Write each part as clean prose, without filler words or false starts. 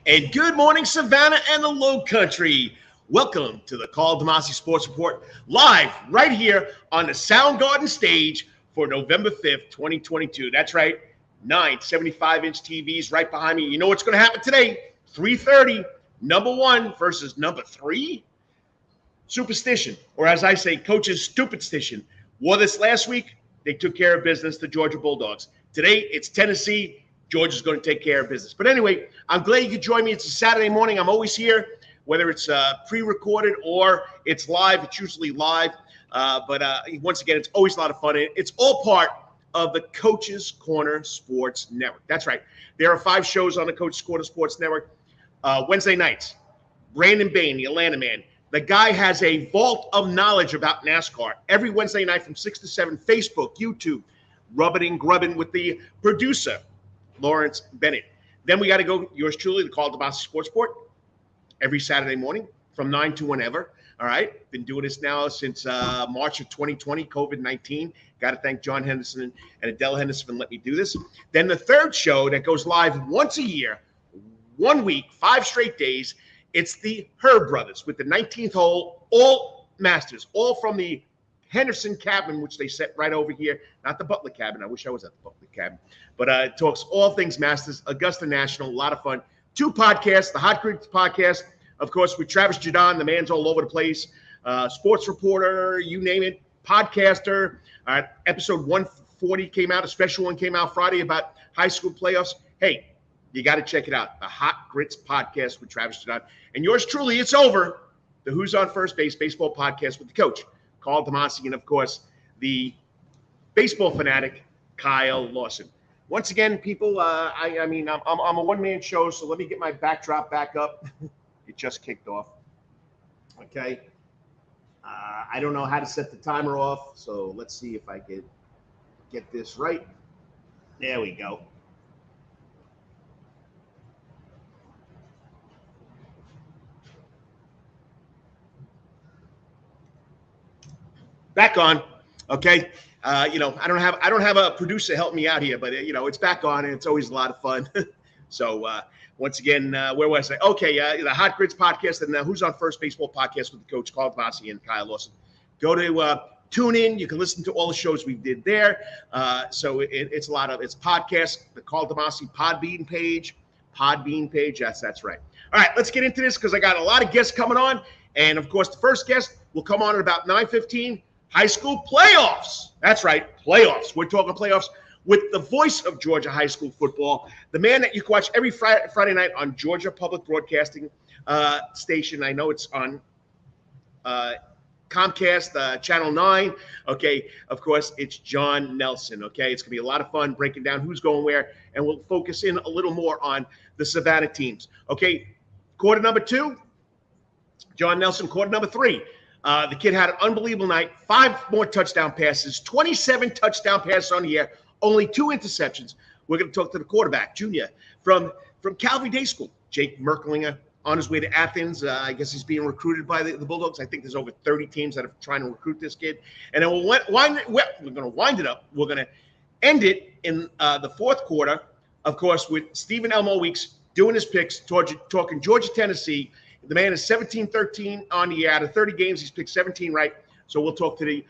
And good morning, Savannah and the Low Country. Welcome to the Karl DeMasi Sports Report, live right here on the Soundgarden stage for November 5th, 2022. That's right, 9 75-inch TVs right behind me. You know what's going to happen today? 3:30, number 1 versus number 3. Superstition, or as I say, coach's stupid stition. Wore this last week. They took care of business, the Georgia Bulldogs. Today, it's Tennessee. Georgia's going to take care of business. But anyway, I'm glad you could join me. It's a Saturday morning. I'm always here, whether it's pre-recorded or it's live. It's usually live. But once again, it's always a lot of fun. It's all part of the Coach's Corner Sports Network. That's right. There are 5 shows on the Coach's Corner Sports Network. Wednesday nights, Brandon Bain, the Atlanta man. The guy has a vault of knowledge about NASCAR. Every Wednesday night from 6 to 7, Facebook, YouTube, rubbing and grubbing with the producer, Lawrence Bennett. Then we got to go, yours truly, the Karl DeMasi Sports Report, every Saturday morning from 9 to whenever. All right. Been doing this now since March of 2020, COVID-19. Got to thank Jon Nelson and Adele Henderson for letting me do this. Then the third show that goes live once a year, 1 week, 5 straight days. It's the Herb Brothers with the 19th hole, all masters, all from the Henderson cabin, which they set right over here. Not the Butler cabin. I wish I was at the Butler cabin. But it talks all things Masters, Augusta National, a lot of fun. 2 podcasts, the Hot Grits podcast, of course, with Travis Jadon. The man's all over the place. Sports reporter, you name it, podcaster. Episode 140 came out. A special one came out Friday about high school playoffs. Hey, you got to check it out. The Hot Grits podcast with Travis Jadon. And yours truly, it's over. The Who's on First Base baseball podcast with the coach, Karl DeMasi, and of course, the baseball fanatic, Kyle Lawson. Once again, people, I'm a one-man show, so let me get my backdrop back up. It just kicked off. Okay. I don't know how to set the timer off, so let's see if I can get this right. There we go. Back on, okay. I don't have a producer help me out here, but it's back on and it's always a lot of fun. So once again, where was I? Okay, the Hot Grits podcast and the Who's on First baseball podcast with the coach Karl DeMasi and Kyle Lawson. Go to tune in. You can listen to all the shows we did there. So it's a lot of it's podcasts. The Karl DeMasi Podbean page. That's right. All right, let's get into this because I got a lot of guests coming on, and of course the first guest will come on at about 9:15. High school playoffs. That's right, playoffs. We're talking playoffs with the voice of Georgia high school football, the man that you can watch every Friday night on Georgia Public Broadcasting station. I know it's on Comcast, Channel 9. Okay, of course, it's Jon Nelson. Okay, it's going to be a lot of fun breaking down who's going where, and we'll focus in a little more on the Savannah teams. Okay, quarter number 2, Jon Nelson. Quarter number 3. The kid had an unbelievable night, 5 more touchdown passes, 27 touchdown passes on the year, only 2 interceptions. We're going to talk to the quarterback, junior, from Calvary Day School, Jake Merklinger, on his way to Athens. I guess he's being recruited by the Bulldogs. I think there's over 30 teams that are trying to recruit this kid. And then we're going to wind it up. We're going to end it in the 4th quarter, of course, with Stephen Elmo Weeks doing his picks, talking Georgia, Tennessee. The man is 17-13 on the year. Out of 30 games, he's picked 17 right. So we'll talk to the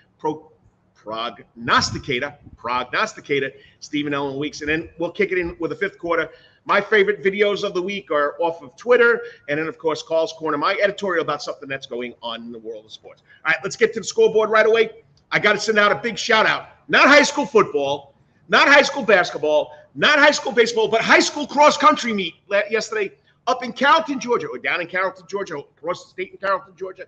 prognosticator, Stephen Elmo Weeks. And then we'll kick it in with the 5th quarter. My favorite videos of the week are off of Twitter. And then, of course, Karl's Corner, my editorial about something that's going on in the world of sports. All right, let's get to the scoreboard right away. I got to send out a big shout out. Not high school football, not high school basketball, not high school baseball, but high school cross-country meet yesterday up in Carrollton, Georgia, or down in Carrollton, Georgia, across the state in Carrollton, Georgia.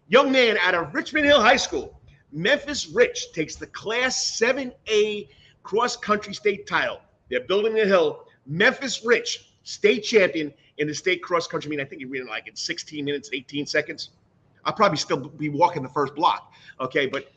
Young man out of Richmond Hill High School, Memphis Rich, takes the Class 7A cross-country state title. They're building the hill. Memphis Rich, state champion in the state cross-country meet. I think he ran like in 16 minutes, 18 seconds. I'll probably still be walking the first block. Okay, but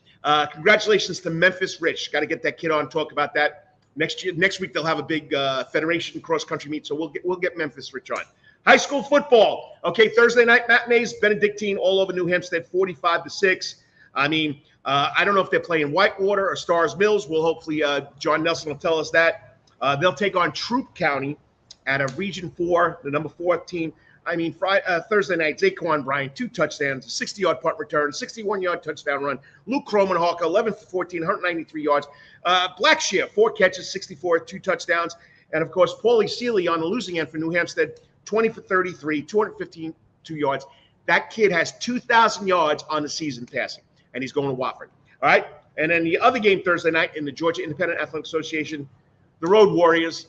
congratulations to Memphis Rich. Got to get that kid on, talk about that. Next week, they'll have a big federation cross-country meet, so we'll get Memphis Rich on. High school football. Okay, Thursday night matinees, Benedictine all over New Hampstead, 45-6. I mean, I don't know if they're playing Whitewater or Stars Mills. Well, hopefully Jon Nelson will tell us that. They'll take on Troup County out of Region 4, the number 4 team. Thursday night, Zaquan Bryant, 2 touchdowns, a 60-yard punt return, 61-yard touchdown run. Luke Kromenhawker, 11 for 14, 193 yards. Blackshear, 4 catches, 64, 2 touchdowns. And, of course, Paulie Seeley on the losing end for New Hampstead, 20 for 33, 252 yards. That kid has 2,000 yards on the season passing, and he's going to Wofford. All right? And then the other game Thursday night in the Georgia Independent Athletic Association, the Road Warriors,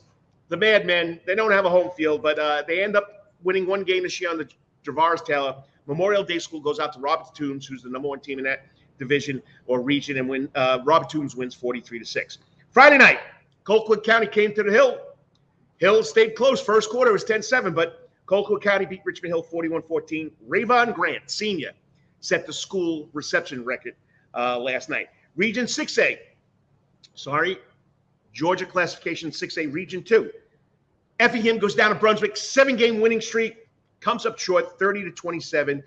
the Madmen, they don't have a home field, but they end up winning 1 game this year on the Travaris Taylor. Memorial Day School goes out to Robert Toombs, who's the number 1 team in that division or region, and Robert Toombs wins 43-6. Friday night, Colquitt County came to the Hill. Hill stayed close. First quarter was 10-7, but Colquitt County beat Richmond Hill 41-14. Rayvon Grant, senior, set the school reception record last night. Region 6A, Georgia classification 6A, Region 2. Effingham goes down to Brunswick, 7-game winning streak, comes up short, 30-27.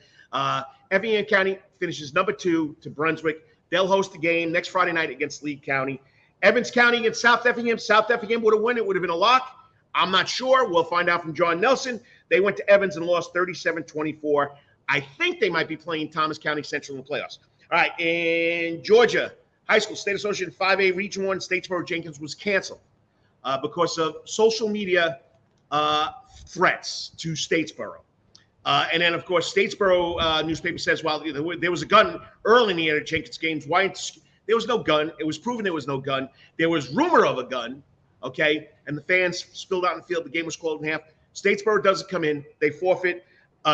Effingham County finishes number 2 to Brunswick. They'll host the game next Friday night against Lee County. Evans County against South Effingham. South Effingham would have won. It would have been a lock. I'm not sure. We'll find out from Jon Nelson. They went to Evans and lost 37-24. I think they might be playing Thomas County Central in the playoffs. All right, in Georgia, high school, State Association 5A, Region 1, Statesboro Jenkins was canceled because of social media threats to Statesboro. And then, of course, Statesboro newspaper says, well, there was a gun early in the year at Jenkins games. Why? There was no gun. It was proven there was no gun. There was rumor of a gun, okay? And the fans spilled out in the field. The game was called in half. Statesboro doesn't come in. They forfeit.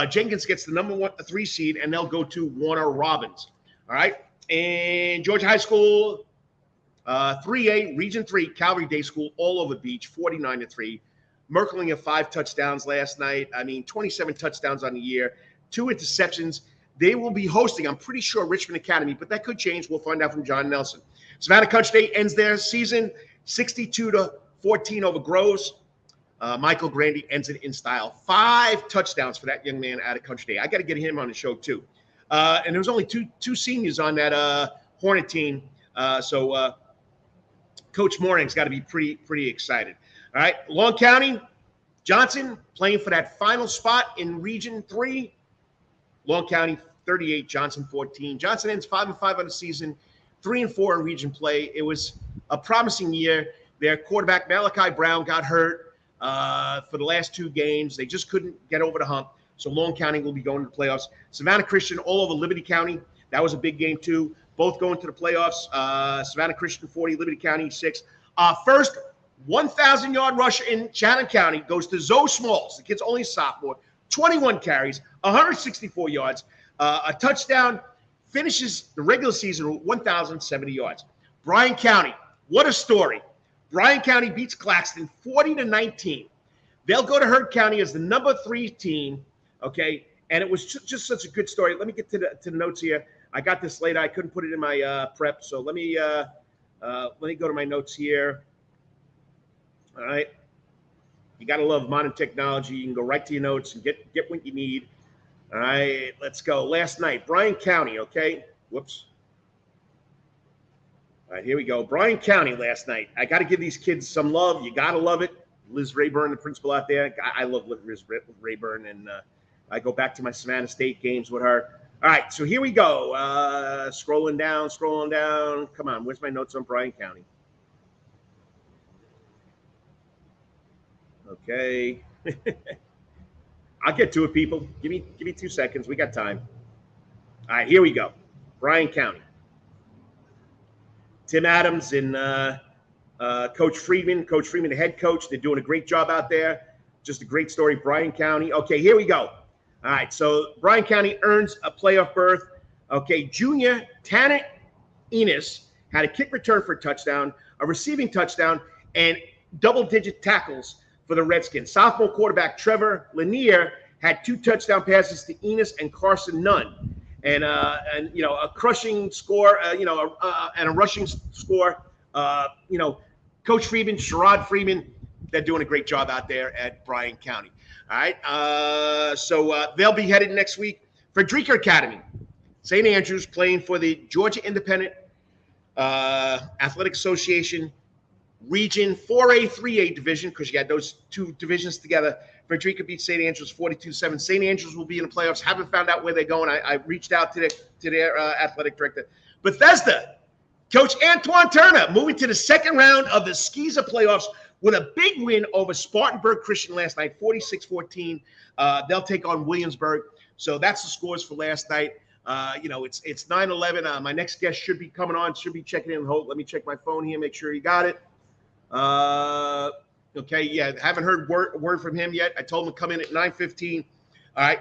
Jenkins gets the number 3 seed, and they'll go to Warner Robins. All right? And Georgia High School, 3A, Region 3, Calvary Day School, all over the beach, 49-3. Merklinger 5 touchdowns last night. 27 touchdowns on the year, 2 interceptions. They will be hosting, I'm pretty sure, Richmond Academy, but that could change. We'll find out from Jon Nelson. Savannah Country Day ends their season 62-14 over Groves. Michael Grandy ends it in style. 5 touchdowns for that young man out of Country Day. I got to get him on the show, too. And there was only two seniors on that Hornet team. So Coach Moring's got to be pretty excited. All right, Long County, Johnson playing for that final spot in Region 3. Long County 38, Johnson 14. Johnson ends 5-5 on the season, 3-4 in region play. It was a promising year. Their quarterback Malachi Brown got hurt for the last 2 games. They just couldn't get over the hump. So Long County will be going to the playoffs. Savannah Christian all over Liberty County. That was a big game too. Both going to the playoffs. Savannah Christian 40, Liberty County 6. First 1,000-yard rush in Chatham County goes to Zoe Smalls. The kid's only a sophomore. 21 carries, 164 yards, a touchdown. Finishes the regular season with 1,070 yards. Bryan County, what a story. Bryan County beats Claxton 40-19. They'll go to Heard County as the number 3 team, okay? And it was just such a good story. Let me get to the notes here. I got this later. I couldn't put it in my prep, so let me go to my notes here. All right. You got to love modern technology. You can go right to your notes and get what you need. All right, let's go. Last night, Bryan County, okay? Whoops. All right, here we go. Bryan County last night. I got to give these kids some love. You got to love it. Liz Rayburn, the principal out there. I love Liz Rayburn, and I go back to my Savannah State games with her. All right, so here we go. Scrolling down. Come on, where's my notes on Bryan County? Okay. I'll get to it, people. Give me 2 seconds. We got time. All right, here we go. Bryan County. Tim Adams and Coach Freeman. Coach Freeman, the head coach. They're doing a great job out there. Just a great story. Bryan County. Okay, here we go. All right, so Bryan County earns a playoff berth. Okay, junior Tanner Enos had a kick return for a touchdown, a receiving touchdown, and double-digit tackles for the Redskins. Sophomore quarterback Trevor Lanier had 2 touchdown passes to Enos and Carson Nunn, and a crushing score, and a rushing score. Coach Freeman, Sherrod Freeman, they're doing a great job out there at Bryan County. All right, so they'll be headed next week. Frederica Academy, St. Andrews playing for the Georgia Independent Athletic Association Region 4A, 3A division, because you got those two divisions together. Frederica beat St. Andrews 42-7. St. Andrews will be in the playoffs. Haven't found out where they're going. I reached out to their athletic director. Bethesda, Coach Antoine Turner, moving to the second round of the Skeezer playoffs with a big win over Spartanburg Christian last night, 46-14. They'll take on Williamsburg. So that's the scores for last night. It's 9-11. My next guest should be coming on, should be checking in. Hold, let me check my phone here, make sure you got it. Okay, yeah, haven't heard word from him yet. I told him to come in at 9:15. All right.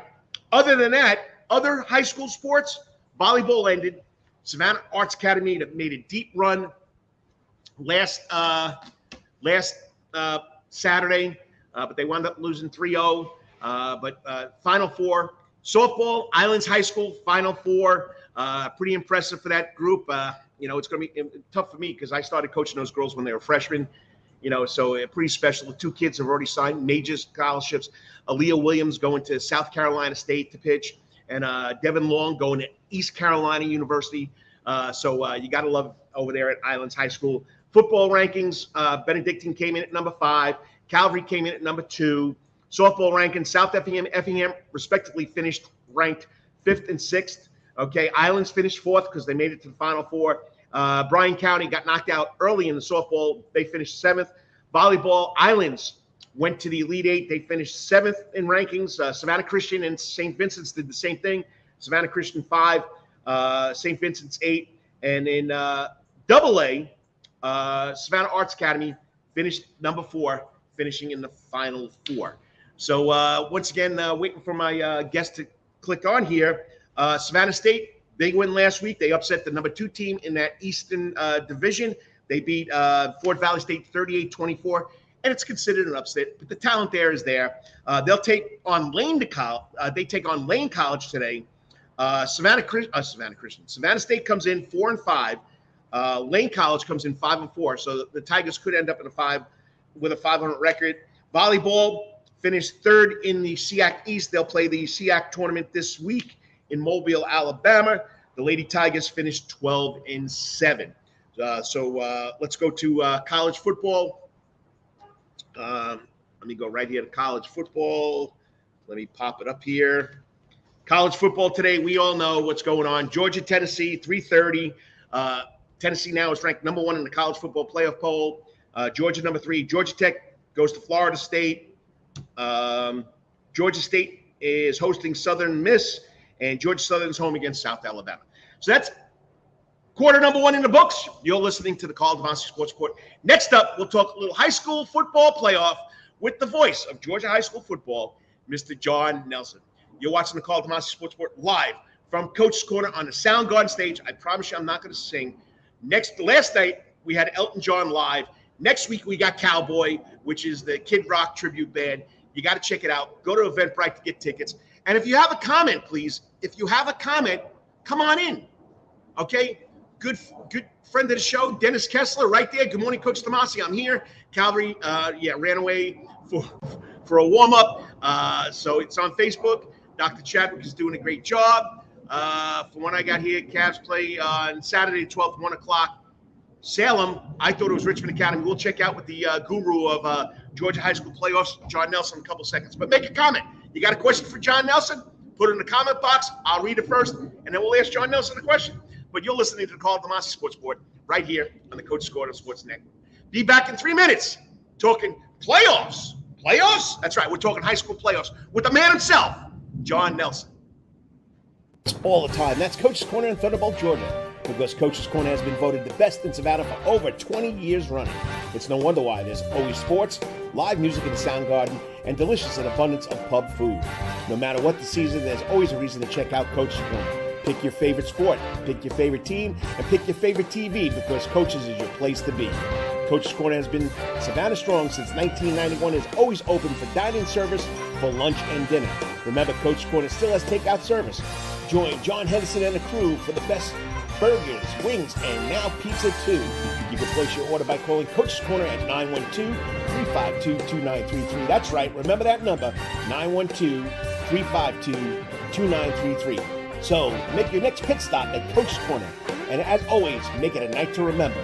Other than that, other high school sports, volleyball ended. Savannah Arts Academy made a deep run last Saturday, but they wound up losing 3-0. But Final Four. Softball, Islands High School, Final Four. Pretty impressive for that group. It's going to be tough for me because I started coaching those girls when they were freshmen. So pretty special. The two kids have already signed major scholarships. Aaliyah Williams going to South Carolina State to pitch, and Devin Long going to East Carolina University. So you got to love over there at Islands High School. Football rankings, Benedictine came in at number 5. Calvary came in at number 2. Softball rankings, South Effingham respectively finished ranked 5th and 6th. Okay, Islands finished 4th because they made it to the Final Four. Bryan County got knocked out early in the softball. They finished 7th. Volleyball, Islands went to the Elite 8. They finished 7th in rankings. Savannah Christian and St. Vincent's did the same thing. Savannah Christian 5, St. Vincent's 8. And in AA, Savannah Arts Academy finished number 4, finishing in the Final Four. So once again, waiting for my guest to click on here. Savannah State, big win last week. They upset the number 2 team in that Eastern Division. They beat Fort Valley State 38-24, and it's considered an upset. But the talent there is there. They'll take on Lane College today. Savannah State comes in 4-5. Lane College comes in 5-4. So the Tigers could end up in with a 500 record. Volleyball finished 3rd in the SEAC East. They'll play the SEAC tournament this week in Mobile, Alabama. The Lady Tigers finished 12-7. So let's go to college football. Let me go right here to college football. Let me pop it up here. College football today, we all know what's going on. Georgia, Tennessee, 3:30. Tennessee now is ranked number 1 in the college football playoff poll. Georgia, number 3. Georgia Tech goes to Florida State. Georgia State is hosting Southern Miss, and Georgia Southern's home against South Alabama. So that's quarter number 1 in the books. You're listening to the Karl DeMasi Sports Report. Next up, we'll talk a little high school football playoff with the voice of Georgia high school football, Mr. Jon Nelson. You're watching the Karl DeMasi Sports Report live from Coach's Corner on the Soundgarden stage. I promise you I'm not going to sing. Last night, we had Elton John live. Next week, we got Cowboy, which is the Kid Rock tribute band. You got to check it out. Go to Eventbrite to get tickets. And if you have a comment, please, come on in. Okay? Good friend of the show, Dennis Kessler, right there. Good morning, Coach DeMasi. I'm here. Calvary, ran away for a warm-up. So it's on Facebook. Dr. Chadwick is doing a great job. From when I got here, Cavs play on Saturday, 12th, 1 o'clock. Salem, I thought it was Richmond Academy. We'll check out with the guru of Georgia high school playoffs, Jon Nelson, in a couple seconds. But make a comment. You got a question for Jon Nelson? Put it in the comment box. I'll read it first, and then we'll ask Jon Nelson a question. But you're listening to the Karl DeMasi Sports Report right here on the Coach's Corner Sports Network. Be back in 3 minutes talking playoffs. Playoffs? That's right. We're talking high school playoffs with the man himself, Jon Nelson. All the time. That's Coach's Corner in Thunderbolt, Georgia. Because Coach's Corner has been voted the best in Savannah for over 20 years running. It's no wonder why. There's always sports, live music in the Soundgarden, and delicious and abundance of pub food. No matter what the season, there's always a reason to check out Coach's Corner. Pick your favorite sport, pick your favorite team, and pick your favorite TV because Coach's is your place to be. Coach's Corner has been Savannah strong since 1991 and is always open for dining service for lunch and dinner. Remember, Coach's Corner still has takeout service. Join John Henderson and the crew for the best burgers, wings, and now pizza too. You can place your order by calling Coach's Corner at 912-352-2933. That's right, remember that number, 912-352-2933. So make your next pit stop at Coach's Corner. And as always, make it a night to remember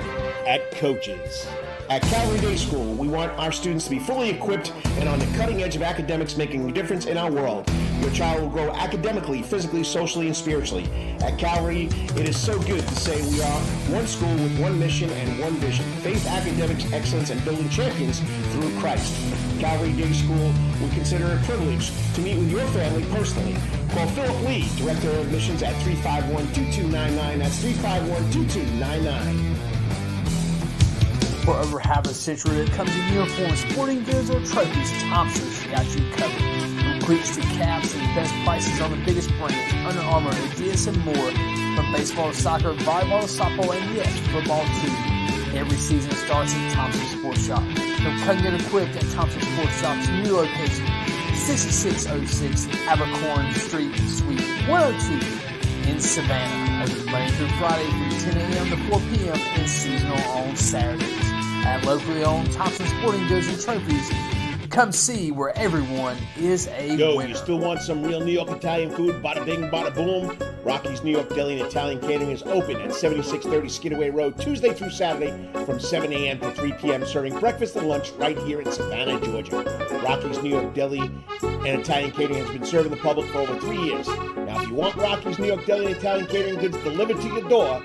at Coach's. At Calvary Day School, we want our students to be fully equipped and on the cutting edge of academics, making a difference in our world. Your child will grow academically, physically, socially, and spiritually. At Calvary, it is so good to say we are one school with one mission and one vision: faith, academics, excellence, and building champions through Christ. Calvary Day School would consider it a privilege to meet with your family personally. Call Philip Lee, Director of Admissions, at 351-2299. That's 351-2299. For over half a century, it comes in uniforms, sporting goods, or trophies, Thompson's got you covered. From cleats to caps and best prices on the biggest brands, Under Armour, Adidas, and more. From baseball to soccer, volleyball to softball, and yes, football too. Every season starts at Thompson Sports Shop. Come get equipped at Thompson Sports Shop's new location, 6606 Abercorn Street, Suite 102 in Savannah. Open Monday through Friday from 10 a.m. to 4 p.m. and seasonal on Saturdays. At locally owned Thompson Sporting Goods and Trophies, come see where everyone is a winner. You still want some real New York Italian food? Bada bing, bada boom. Rocky's New York Deli and Italian Catering is open at 7630 Skidaway Road, Tuesday through Saturday from 7 a.m. to 3 p.m., serving breakfast and lunch right here in Savannah, Georgia. Rocky's New York Deli and Italian Catering has been serving the public for over 3 years. Now, if you want Rocky's New York Deli and Italian Catering goods delivered to your door,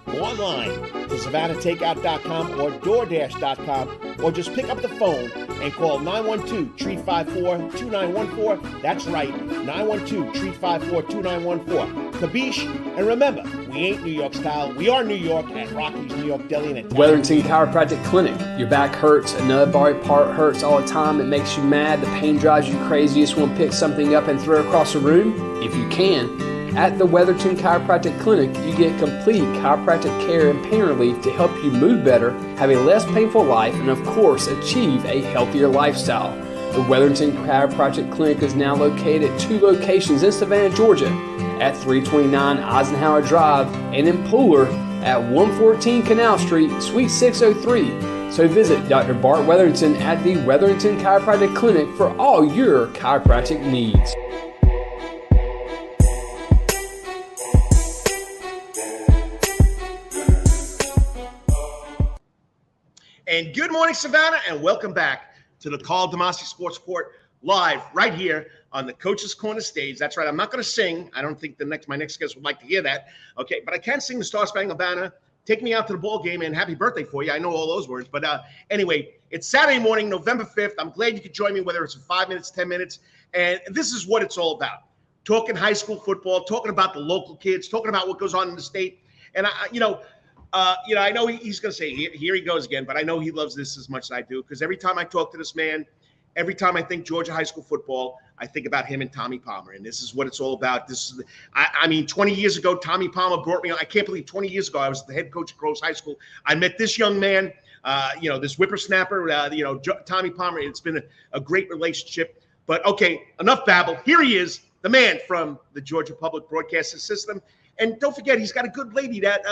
go online to SavannahTakeout.com or DoorDash.com, or just pick up the phone and call 912-354-2914. That's right, 912-354-2914. Kabish, and remember, we ain't New York style. We are New York at Rocky's New York Deli and Italian. Wetherington Chiropractic Clinic. Your back hurts, another body part hurts all the time. It makes you mad. The pain drives you crazy. You just want to pick something up and throw it across the room? If you can. At the Wetherington Chiropractic Clinic, you get complete chiropractic care and pain relief to help you move better, have a less painful life, and of course, achieve a healthier lifestyle. The Wetherington Chiropractic Clinic is now located at 2 locations in Savannah, Georgia, at 329 Eisenhower Drive and in Pooler at 114 Canal Street, Suite 603. So visit Dr. Bart Wetherington at the Wetherington Chiropractic Clinic for all your chiropractic needs. And good morning, Savannah, and welcome back to the Karl DeMasi Sports Report live right here on the Coach's Corner stage. That's right. I'm not going to sing. I don't think my next guest would like to hear that. Okay, but I can sing the Star Spangled Banner, Take Me Out to the Ball Game, and Happy Birthday for you. I know all those words. But anyway, it's Saturday morning, November 5th. I'm glad you could join me, whether it's in 5 minutes, 10 minutes. And this is what it's all about. Talking high school football, talking about the local kids, talking about what goes on in the state. And, I know he's going to say, here he goes again, but I know he loves this as much as I do, because every time I talk to this man, every time I think Georgia high school football, I think about him and Tommy Palmer, and this is what it's all about. 20 years ago, Tommy Palmer brought me on. I can't believe 20 years ago, I was the head coach at Groves High School. I met this young man, this whippersnapper, Tommy Palmer. It's been a great relationship. But, okay, enough babble. Here he is, the man from the Georgia Public Broadcasting System. And don't forget, he's got a good lady that,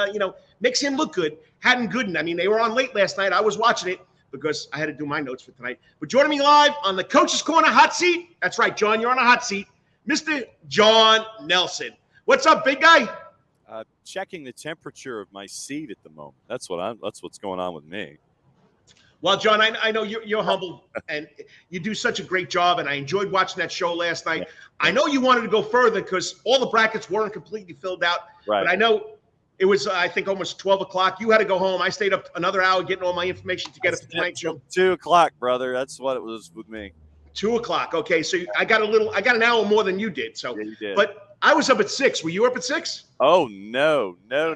makes him look good. Hadn't Gooden. I mean, they were on late last night. I was watching it because I had to do my notes for tonight. But joining me live on the Coach's Corner hot seat, that's right, John, you're on a hot seat, Mr. Jon Nelson. What's up, big guy? Checking the temperature of my seat at the moment. That's what's going on with me. Well, John, I know you're humble and you do such a great job, and I enjoyed watching that show last night. Yeah. I know you wanted to go further because all the brackets weren't completely filled out. Right. But I know it was, I think, almost 12 o'clock. You had to go home. I stayed up another hour getting all my information together for tonight's show. 2 o'clock, brother. That's what it was with me. 2 o'clock. Okay, so I got an hour more than you did. So, yeah, you did. But I was up at 6. Were you up at 6? Oh no. No,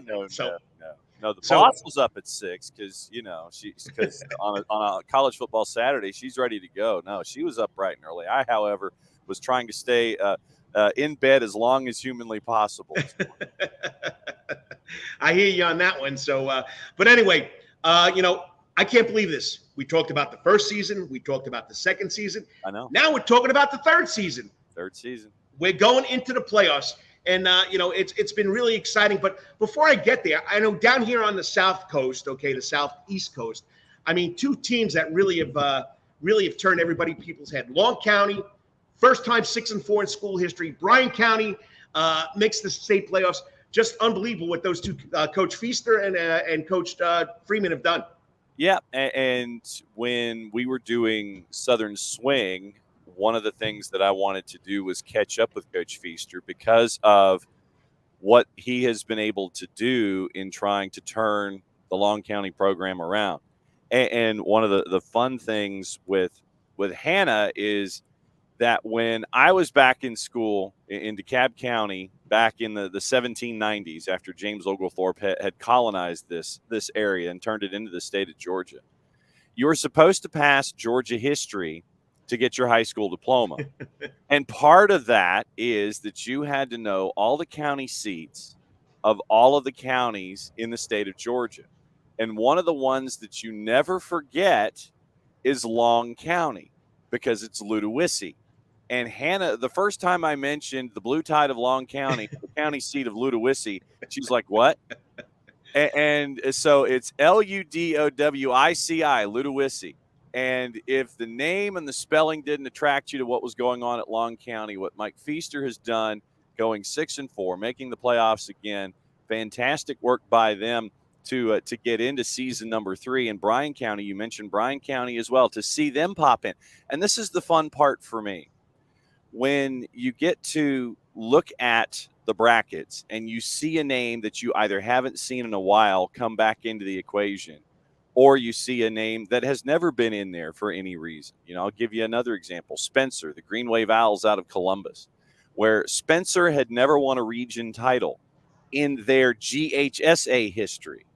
the boss was up at 6 because because on a college football Saturday she's ready to go. No, she was up bright and early. I, however, was trying to stay in bed as long as humanly possible. I hear you on that one. So, but anyway, I can't believe this. We talked about the first season. We talked about the second season. I know. Now we're talking about the third season. We're going into the playoffs. And, it's been really exciting. But before I get there, I know down here on the South Coast, the Southeast Coast, I mean, 2 teams that really have turned people's head. Long County, first time 6-4 in school history. Bryan County makes the state playoffs. Just unbelievable what those two, Coach Feaster and Coach Freeman, have done. Yeah, and when we were doing Southern Swing, one of the things that I wanted to do was catch up with Coach Feaster because of what he has been able to do in trying to turn the Long County program around. And one of the fun things with Hannah is that when I was back in school in DeKalb County back in the 1790s, after James Oglethorpe had colonized this area and turned it into the state of Georgia, you were supposed to pass Georgia history to get your high school diploma. And part of that is that you had to know all the county seats of all of the counties in the state of Georgia. And one of the ones that you never forget is Long County, because it's Ludowici. And Hannah, the first time I mentioned the Blue Tide of Long County, the county seat of Ludowici, she's like, what? And so it's Ludowici, Ludowici. And if the name and the spelling didn't attract you to what was going on at Long County, what Mike Feaster has done, going 6-4, making the playoffs again, fantastic work by them to get into season number 3. And Bryan County, you mentioned Bryan County as well, to see them pop in. And this is the fun part for me. When you get to look at the brackets and you see a name that you either haven't seen in a while come back into the equation, or you see a name that has never been in there for any reason. I'll give you another example. Spencer, the Green Wave Owls out of Columbus, where Spencer had never won a region title in their GHSA history.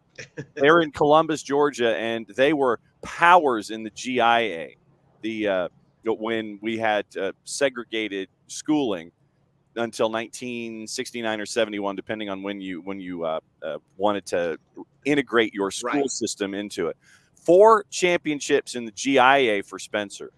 They're in Columbus, Georgia, and they were powers in the GIA. When we had segregated schooling until 1969 or 71, depending on when you wanted to integrate your school system into it. 4 championships in the GIA for Spencer.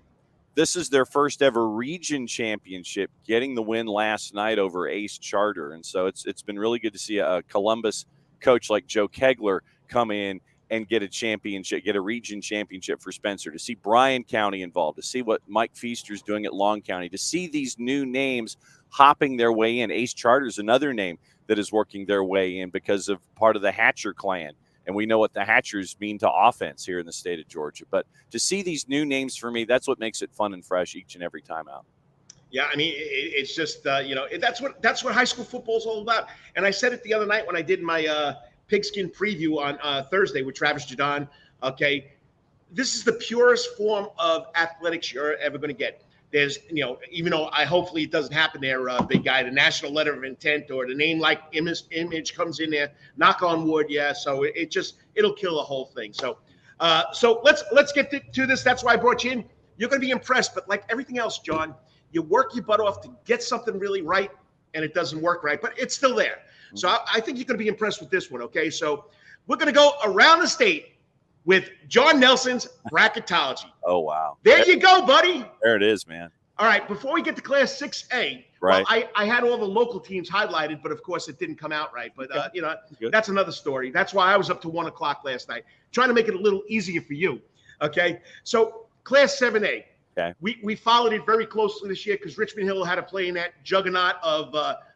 This is their first ever region championship, getting the win last night over Ace Charter. And so it's been really good to see a Columbus coach like Joe Kegler come in and get a region championship for Spencer, to see Bryan County involved, to see what Mike Feaster's doing at Long County, to see these new names hopping their way in. Ace Charter is another name that is working their way in because of part of the Hatcher clan. And we know what the Hatchers mean to offense here in the state of Georgia. But to see these new names, for me, that's what makes it fun and fresh each and every time out. Yeah, I mean, it's just, that's what high school football is all about. And I said it the other night when I did my pigskin preview on Thursday with Travis Jadon. Okay, this is the purest form of athletics you're ever going to get. There's, even though hopefully it doesn't happen there, big guy, the national letter of intent or the name like image comes in there, knock on wood. Yeah. So it'll kill the whole thing. So let's get to this. That's why I brought you in. You're going to be impressed, but like everything else, John, you work your butt off to get something really right and it doesn't work right, but it's still there. So I think you're going to be impressed with this one. Okay. So we're going to go around the state with Jon Nelson's bracketology. Oh, wow. There you go, buddy. There it is, man. All right. Before we get to Class 6A, right. Well, I had all the local teams highlighted, but of course it didn't come out right. But, that's another story. That's why I was up to 1 o'clock last night, trying to make it a little easier for you. Okay. So Class 7A. Okay. We followed it very closely this year because Richmond Hill had to play in that juggernaut of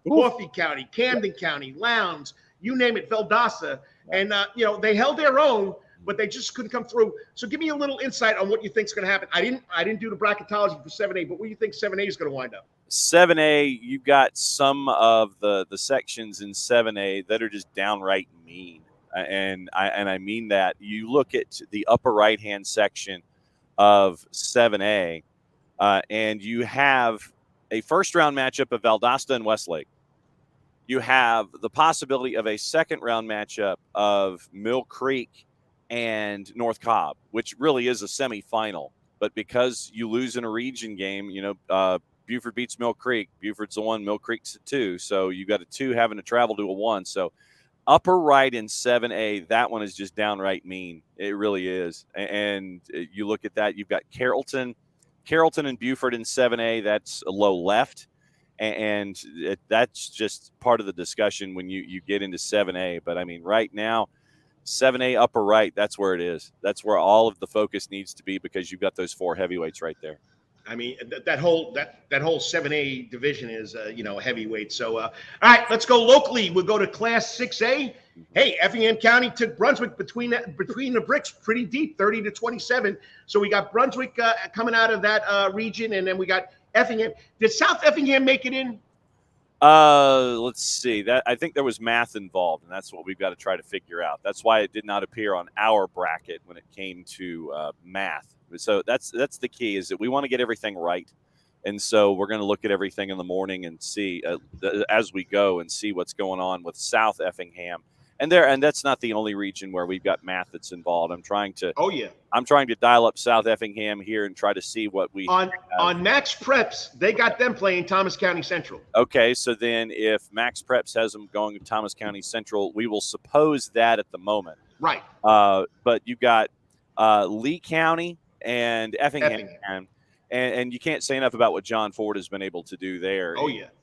Coffee County, Camden County, Lowndes, you name it, Valdosta. And, they held their own, but they just couldn't come through. So give me a little insight on what you think is going to happen. I didn't do the bracketology for 7A, but what do you think 7A is going to wind up? 7A, you've got some of the sections in 7A that are just downright mean. And I mean that. You look at the upper right-hand section of 7A, and you have a first-round matchup of Valdosta and Westlake. You have the possibility of a second-round matchup of Mill Creek and North Cobb, which really is a semifinal. But because you lose in a region game, Buford beats Mill Creek. Buford's a 1, Mill Creek's a 2. So you got a 2 having to travel to a 1. So upper right in 7A, that one is just downright mean. It really is. And you look at that, you've got Carrollton and Buford in 7A. That's a low left. And that's just part of the discussion when you get into 7A. But, I mean, right now, 7A upper right, that's where it is. That's where all of the focus needs to be because you've got those 4 heavyweights right there. I mean, that whole 7A division is, heavyweight. So, all right, let's go locally. We'll go to Class 6A. Hey, Effingham County took Brunswick between the bricks pretty deep, 30-27. So we got Brunswick coming out of that region, and then we got Effingham. Did South Effingham make it in? Let's see. That I think there was math involved, and that's what we've got to try to figure out. That's why it did not appear on our bracket when it came to math. So that's the key, is that we want to get everything right. And so we're going to look at everything in the morning and see as we go and see what's going on with South Effingham. And that's not the only region where we've got math that's involved. I'm trying to dial up South Effingham here and try to see what we on Max Preps. They got them playing Thomas County Central. Okay, so then if Max Preps has them going to Thomas County Central, we will suppose that at the moment. Right. But you got Lee County and Effingham. And you can't say enough about what John Ford has been able to do there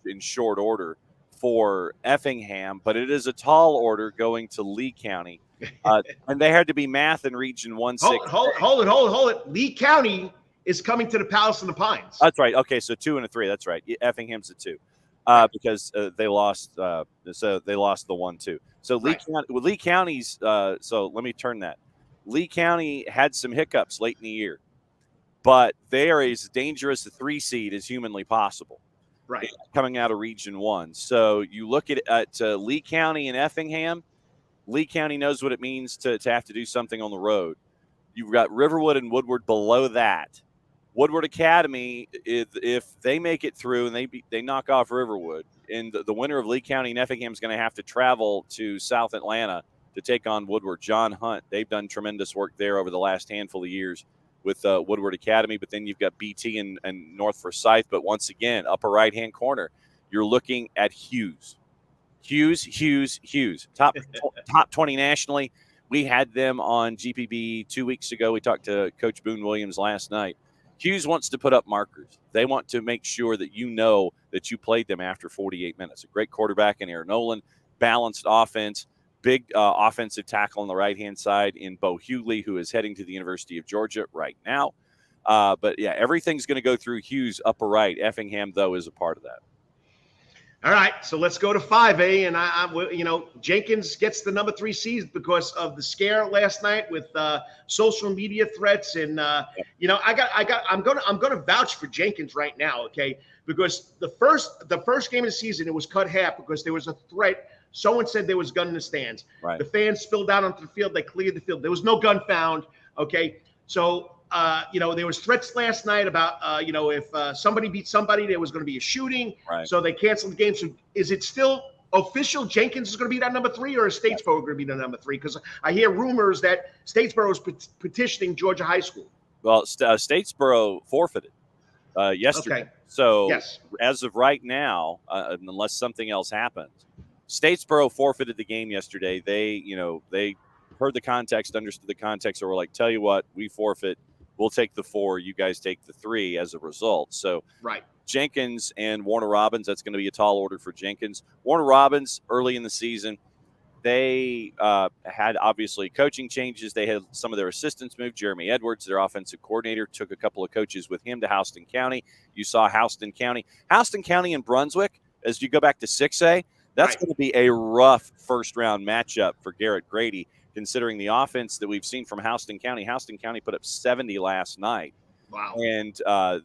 in short order for Effingham, but it is a tall order going to Lee County. And they had to be math in Region 1-6. Hold it. Lee County is coming to the Palace in the Pines. That's right. Okay, so 2 and a 3. That's right. Effingham's a 2 because they lost. So they lost the 1-2. So Lee County's. So let me turn that. Lee County had some hiccups late in the year, but they are as dangerous a 3 seed as humanly possible. Right. Coming out of Region 1. So you look at Lee County and Effingham. Lee County knows what it means to have to do something on the road. You've got Riverwood and Woodward below that. Woodward Academy, if they make it through and they knock off Riverwood, and the winner of Lee County and Effingham is going to have to travel to South Atlanta to take on Woodward. John Hunt, they've done tremendous work there over the last handful of years with Woodward Academy, but then you've got BT and North Forsyth. But once again, upper right-hand corner, you're looking at Hughes. Top 20 nationally. We had them on GPB 2 weeks ago. We talked to Coach Boone Williams last night. Hughes wants to put up markers. They want to make sure that you know that you played them after 48 minutes. A great quarterback in Aaron Nolan, balanced offense. Big offensive tackle on the right-hand side in Bo Hughley, who is heading to the University of Georgia right now. But, yeah, everything's going to go through Hughes upper right. Effingham, though, is a part of that. All right, so let's go to 5A. And, Jenkins gets the number 3 seed because of the scare last night with social media threats. And, I'm going to vouch for Jenkins right now, okay, because the first game of the season, it was cut half because there was a threat. Someone said there was a gun in the stands. Right. The fans spilled out onto the field. They cleared the field. There was no gun found. Okay. So, there was threats last night about, if somebody beat somebody, there was going to be a shooting. Right. So they canceled the game. So is it still official Jenkins is going to be that number 3, or is Statesboro going to be the number 3? Because I hear rumors that Statesboro is petitioning Georgia High School. Well, Statesboro forfeited yesterday. Okay. So yes. As of right now, unless something else happens, Statesboro forfeited the game yesterday. They heard the context, understood the context, or were like, tell you what, we forfeit. We'll take the 4. You guys take the 3 as a result. So right. Jenkins and Warner Robbins, that's going to be a tall order for Jenkins. Warner Robbins, early in the season, they had obviously coaching changes. They had some of their assistants moved. Jeremy Edwards, their offensive coordinator, took a couple of coaches with him to Houston County. You saw Houston County and Brunswick, as you go back to 6A, that's going to be a rough first-round matchup for Garrett Grady, considering the offense that we've seen from Houston County. Houston County put up 70 last night. Wow. And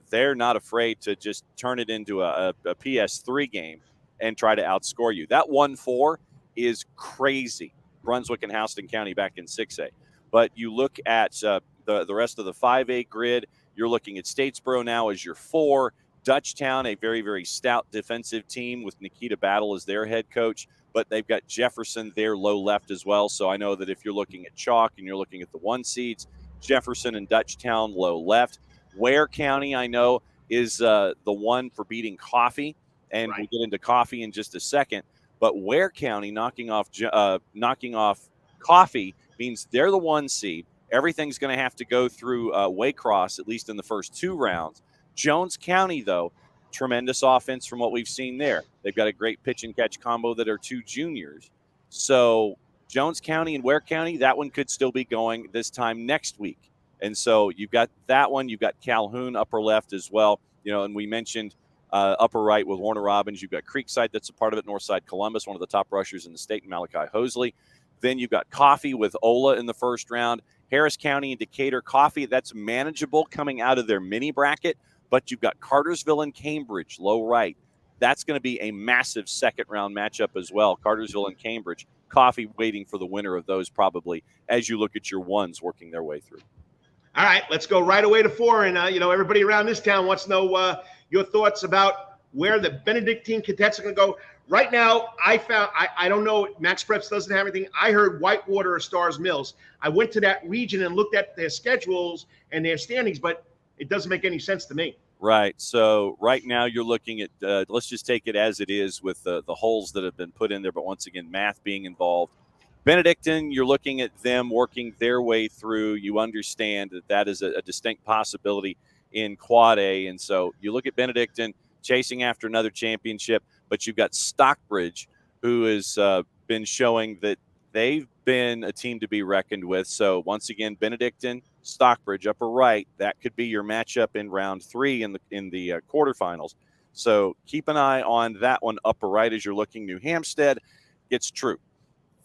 they're not afraid to just turn it into a PS3 game and try to outscore you. That 1-4 is crazy. Brunswick and Houston County back in 6A. But you look at the rest of the 5A grid, you're looking at Statesboro now as your 4. Dutchtown, a very, very stout defensive team with Nikita Battle as their head coach, but they've got Jefferson there low left as well. So I know that if you're looking at chalk and you're looking at the 1 seeds, Jefferson and Dutchtown low left. Ware County, I know, is the one for beating Coffee, and we'll get into Coffee in just a second. But Ware County knocking off Coffee means they're the 1 seed. Everything's going to have to go through Waycross, at least in the first 2 rounds. Jones County, though, tremendous offense from what we've seen there. They've got a great pitch and catch combo that are 2 juniors. So Jones County and Ware County, that one could still be going this time next week. And so you've got that one. You've got Calhoun upper left as well. And we mentioned upper right with Warner Robbins. You've got Creekside, that's a part of it. Northside Columbus, one of the top rushers in the state, Malachi Hosley. Then you've got Coffee with Ola in the first round. Harris County and Decatur. Coffee, that's manageable coming out of their mini bracket, but you've got Cartersville and Cambridge, low right. That's going to be a massive second-round matchup as well, Cartersville and Cambridge. Coffee waiting for the winner of those probably as you look at your ones working their way through. All right, let's go right away to 4. And, everybody around this town wants to know your thoughts about where the Benedictine cadets are going to go. Right now, I don't know, Max Preps doesn't have anything. I heard Whitewater or Stars Mills. I went to that region and looked at their schedules and their standings, but it doesn't make any sense to me. Right. So right now you're looking at, let's just take it as it is with the holes that have been put in there. But once again, math being involved. Benedictine, you're looking at them working their way through. You understand that is a distinct possibility in Quad A. And so you look at Benedictine chasing after another championship, but you've got Stockbridge, who has been showing that they've been a team to be reckoned with. So once again, Benedictine, Stockbridge, upper right, that could be your matchup in round 3 in the quarterfinals. So keep an eye on that one upper right as you're looking. New Hampstead, it's true.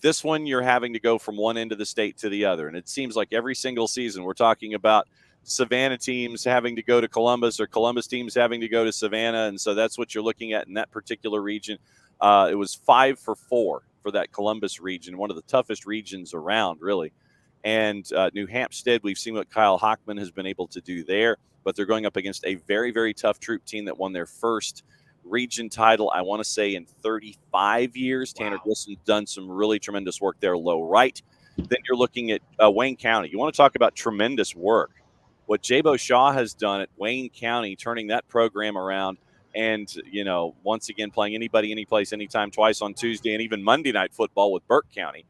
This one, you're having to go from one end of the state to the other. And it seems like every single season we're talking about Savannah teams having to go to Columbus or Columbus teams having to go to Savannah. And so that's what you're looking at in that particular region. It was 5 for 4 for that Columbus region, one of the toughest regions around, really. And New Hampstead, we've seen what Kyle Hockman has been able to do there, but they're going up against a very, very tough troop team that won their first region title, I want to say, in 35 years. Wow. Tanner Wilson's done some really tremendous work there, low right. Then you're looking at Wayne County. You want to talk about tremendous work. What Jabo Shaw has done at Wayne County, turning that program around and, once again, playing anybody, anyplace, anytime, twice on Tuesday, and even Monday Night Football with Burke County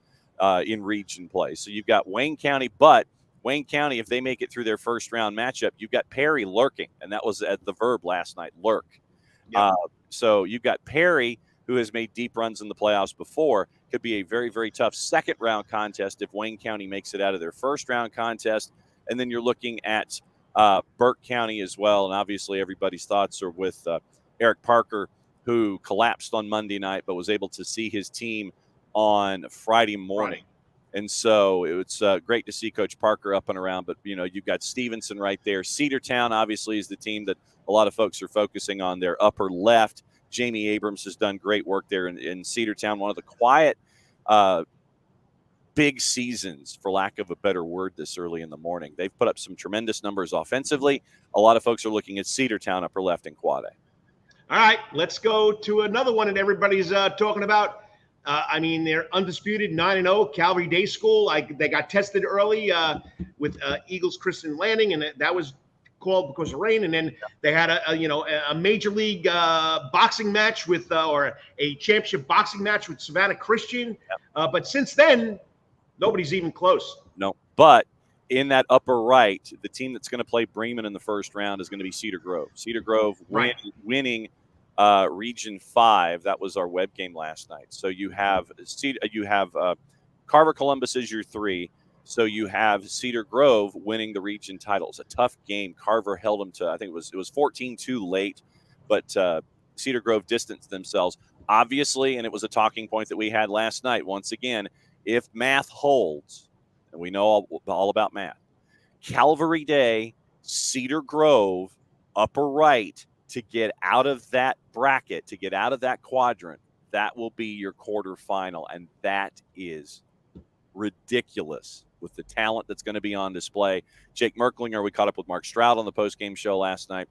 in region play. So you've got Wayne County, but Wayne County, if they make it through their first round matchup, you've got Perry lurking, and that was at the Verb last night, lurk. Yep. So you've got Perry, who has made deep runs in the playoffs before. Could be a very, very tough second-round contest if Wayne County makes it out of their first-round contest. And then you're looking at Burke County as well. And obviously everybody's thoughts are with Eric Parker, who collapsed on Monday night but was able to see his team on Friday morning. Right. And so it's great to see Coach Parker up and around. But, you've got Stevenson right there. Cedartown, obviously, is the team that a lot of folks are focusing on their upper left. Jamie Abrams has done great work there in Cedartown, one of the quiet big seasons, for lack of a better word, this early in the morning. They've put up some tremendous numbers offensively. A lot of folks are looking at Cedartown upper left in Quad A. All right, let's go to another one that everybody's talking about. They're undisputed 9-0, Calvary Day School. They got tested early with Eagles Christian Landing, and that was called because of rain. And then they had a major league boxing match with or a championship boxing match with Savannah Christian. Yep. But since then, nobody's even close. No, but in that upper right, the team that's going to play Bremen in the first round is going to be Cedar Grove. Cedar Grove winning Region 5. That was our web game last night. So you have Carver Columbus as your 3. So you have Cedar Grove winning the region title. It's a tough game. Carver held them to, I think it was 14-2 late, but Cedar Grove distanced themselves. Obviously, and it was a talking point that we had last night, once again, if math holds, and we know all about math, Calvary Day, Cedar Grove, upper right, to get out of that bracket, to get out of that quadrant, that will be your quarterfinal, and that is ridiculous with the talent that's going to be on display. Jake Merklinger, we caught up with Mark Stroud on the postgame show last night,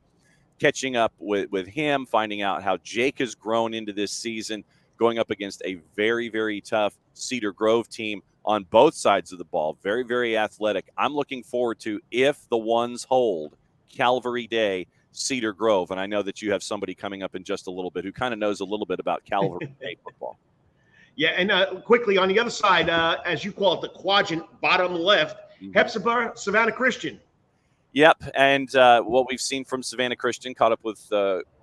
catching up with him, finding out how Jake has grown into this season, going up against a very, very tough Cedar Grove team on both sides of the ball. Very, very athletic. I'm looking forward to, if the ones hold, Calvary Day, Cedar Grove. And I know that you have somebody coming up in just a little bit who kind of knows a little bit about Calvary Day football. Yeah, and quickly on the other side, as you call it, the quadrant, bottom left, Hepzibah, Savannah Christian. Yep, and what we've seen from Savannah Christian, caught up with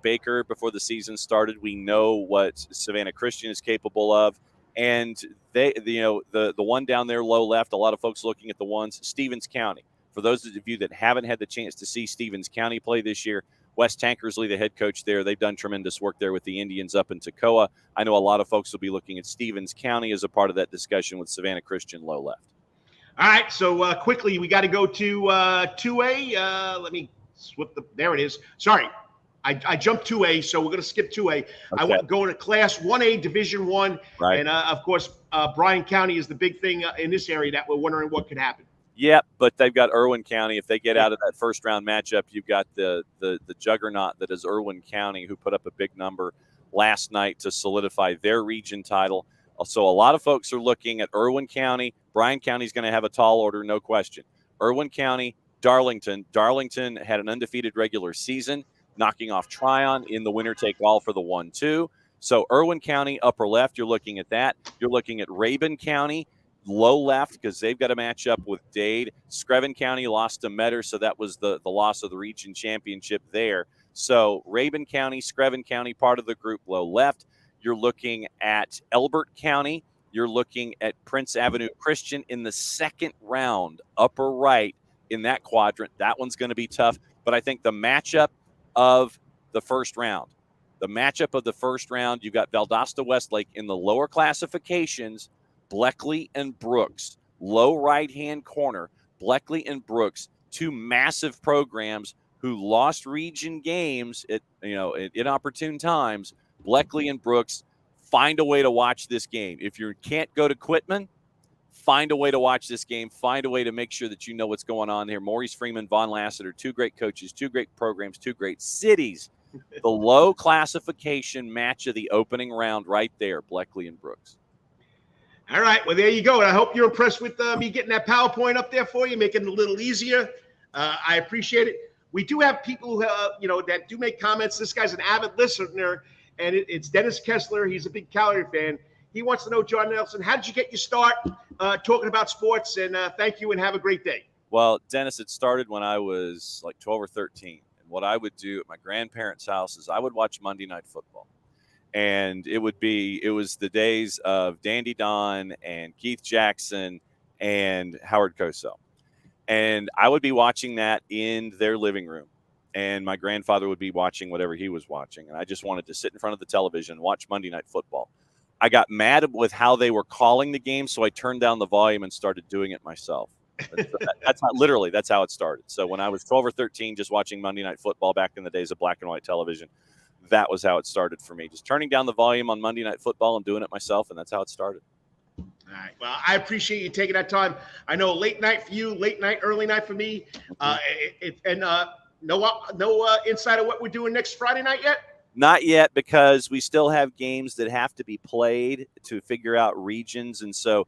Baker before the season started. We know what Savannah Christian is capable of, and the one down there low left, a lot of folks looking at the ones, Stevens County. For those of you that haven't had the chance to see Stevens County play this year, Wes Tankersley, the head coach there, they've done tremendous work there with the Indians up in Toccoa. I know a lot of folks will be looking at Stevens County as a part of that discussion with Savannah Christian low left. All right, so quickly, we got to go to 2A. Let me there it is. Sorry, I jumped 2A, so we're going to skip 2A. Okay. I want to go into Class 1A, Division 1. Right. And, of course, Bryan County is the big thing in this area that we're wondering what could happen. Yep, but they've got Irwin County. If they get out of that first-round matchup, you've got the juggernaut that is Irwin County, who put up a big number last night to solidify their region title. So a lot of folks are looking at Irwin County. Bryan County's going to have a tall order, no question. Irwin County, Darlington. Darlington had an undefeated regular season, knocking off Tryon in the winner-take-all for the 1-2. So Irwin County, upper left, you're looking at that. You're looking at Rabun County, low left, because they've got a matchup with Dade. Screven County lost to Metter, so that was the loss of the region championship there. So Rabun County, Screven County, part of the group, low left. You're looking at Elbert County. You're looking at Prince Avenue Christian in the second round, upper right in that quadrant. That one's going to be tough. But I think the matchup of the first round, you've got Valdosta Westlake in the lower classifications, Bleckley and Brooks, low right-hand corner, Bleckley and Brooks, two massive programs who lost region games at inopportune times. Bleckley and Brooks, find a way to watch this game. If you can't go to Quitman, find a way to watch this game. Find a way to make sure that you know what's going on here. Maurice Freeman, Von Lassiter, two great coaches, two great programs, two great cities. The low classification match of the opening round right there, Bleckley and Brooks. All right, well, there you go. And I hope you're impressed with me getting that PowerPoint up there for you, making it a little easier. I appreciate it. We do have people who, that do make comments. This guy's an avid listener, and it's Dennis Kessler. He's a big Calvary fan. He wants to know, Jon Nelson, how did you get your start talking about sports? And thank you, and have a great day. Well, Dennis, it started when I was like 12 or 13. And what I would do at my grandparents' house is I would watch Monday Night Football. And it was the days of Dandy Don and Keith Jackson and Howard Cosell. And I would be watching that in their living room. And my grandfather would be watching whatever he was watching. And I just wanted to sit in front of the television and watch Monday Night Football. I got mad with how they were calling the game, so I turned down the volume and started doing it myself. That's how it started. So when I was 12 or 13, just watching Monday Night Football back in the days of black and white television, that was how it started for me. Just turning down the volume on Monday Night Football and doing it myself, and that's how it started. All right. Well, I appreciate you taking that time. I know late night for you, late night, early night for me. No insight of what we're doing next Friday night yet? Not yet, because we still have games that have to be played to figure out regions. And so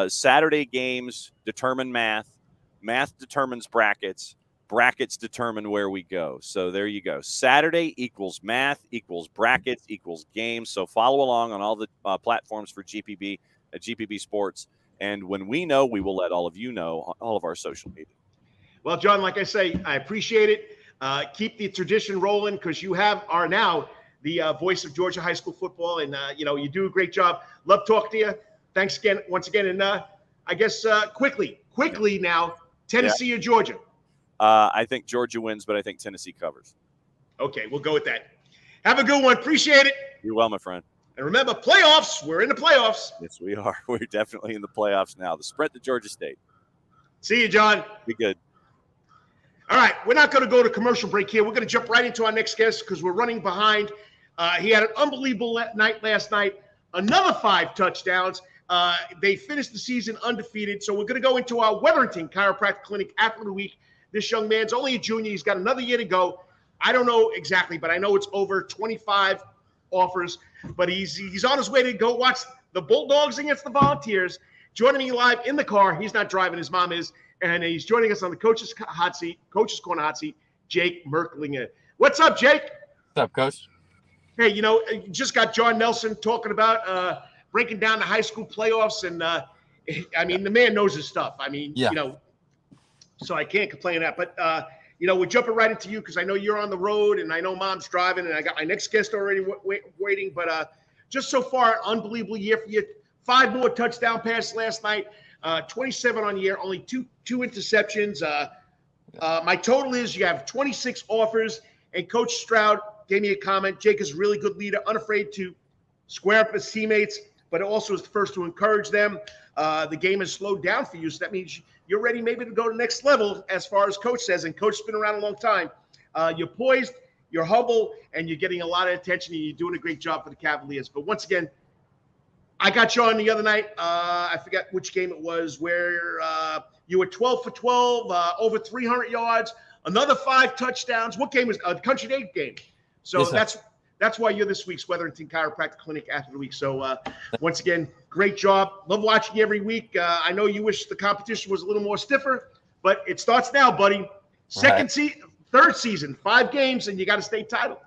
Saturday games determine math. Math determines brackets. Brackets determine where we go. So there you go. Saturday equals math equals brackets equals games. So follow along on all the platforms for GPB, GPB Sports. And when we know, we will let all of you know on all of our social media. Well, Jon, like I say, I appreciate it. Keep the tradition rolling, because you are now the voice of Georgia high school football, and you do a great job. Love talking to you. Thanks again, once again, and I guess quickly now, Tennessee or Georgia? I think Georgia wins, but I think Tennessee covers. Okay, we'll go with that. Have a good one. Appreciate it. You're well, my friend. And remember, playoffs. We're in the playoffs. Yes, we are. We're definitely in the playoffs now. The sprint to Georgia State. See you, Jon. Be good. All right, we're not going to go to commercial break here. We're going to jump right into our next guest because we're running behind. He had an unbelievable night last night. Another 5 touchdowns. They finished the season undefeated. So we're going to go into our Wetherington Chiropractic Clinic Athlete of the Week. This young man's only a junior. He's got another year to go. I don't know exactly, but I know it's over 25 offers. But he's on his way to go watch the Bulldogs against the Volunteers. Joining me live in the car. He's not driving. His mom is. And he's joining us on the Coach's Corner hot seat, Jake Merklinger. What's up, Jake? What's up, Coach? Hey, you just got Jon Nelson talking about breaking down the high school playoffs. And, the man knows his stuff. So I can't complain that. But, we're jumping right into you because I know you're on the road and I know Mom's driving. And I got my next guest already waiting. But just so far, unbelievable year for you. 5 more touchdown passes last night. 27 on the year, only two interceptions. My total is you have 26 offers, And Coach Stroud gave me a comment. Jake is a really good leader, unafraid to square up his teammates, but also is the first to encourage them. The game has slowed down for you, so that means you're ready maybe to go to the next level as far as Coach says, and Coach has been around a long time. You're poised, you're humble, and you're getting a lot of attention, and you're doing a great job for the Cavaliers. But once again, I got you on the other night. I forget which game it was, where you were 12 for 12, over 300 yards, another 5 touchdowns. What game was the Country Day game? So Yes, that's why you're this week's Wetherington Chiropractic Clinic Athlete of the Week. So once again, great job. Love watching you every week. I know you wish the competition was a little more stiffer, but it starts now, buddy. Third season, 5 games, and you got a state title.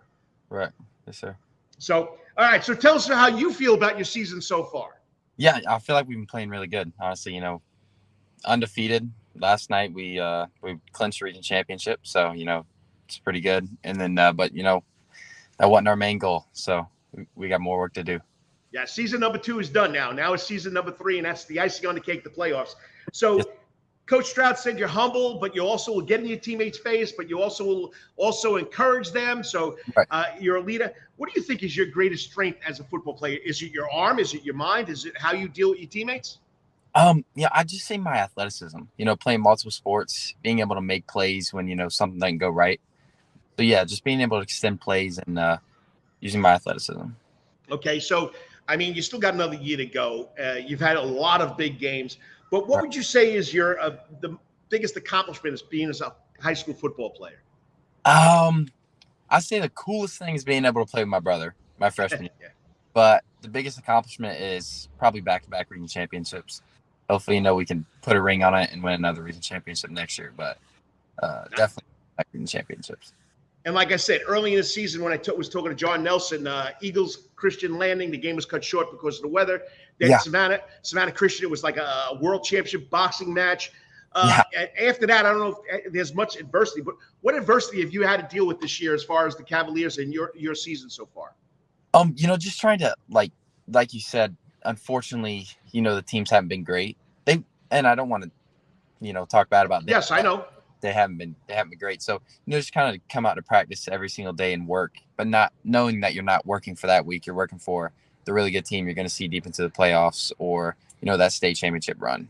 Right. Yes, sir. So, all right. So tell us how you feel about your season so far. Yeah, I feel like we've been playing really good. Honestly, undefeated. Last night we clinched the region championship, so it's pretty good. And then, but that wasn't our main goal, so we got more work to do. Yeah, season number 2 is done now. Now it's season number 3, and that's the icing on the cake, the playoffs. So, yes. Coach Stroud said you're humble, but you also will get in your teammates' face, but you will encourage them. So right. You're a leader. What do you think is your greatest strength as a football player? Is it your arm? Is it your mind? Is it how you deal with your teammates? I just say my athleticism. Playing multiple sports, being able to make plays when something doesn't go right. So yeah, just being able to extend plays and using my athleticism. Okay, so you still got another year to go. You've had a lot of big games, but what would you say is your the biggest accomplishment as being as a high school football player? I say the coolest thing is being able to play with my brother, my freshman year. Yeah. But the biggest accomplishment is probably back-to-back region championships. Hopefully, we can put a ring on it and win another region championship next year. But definitely back region championships. And like I said, early in the season when I was talking to Jon Nelson, Eagles Christian Landing, the game was cut short because of the weather. Then Savannah Christian, it was like a world championship boxing match. After that, I don't know if there's much adversity, but what adversity have you had to deal with this year as far as the Cavaliers and your season so far? Just trying to like you said, unfortunately, the teams haven't been great. And I don't want to, talk bad about them. Yes, I know. They haven't been great. So, just kind of come out to practice every single day and work, but not knowing that you're not working for that week. You're working for the really good team you're going to see deep into the playoffs or, that state championship run.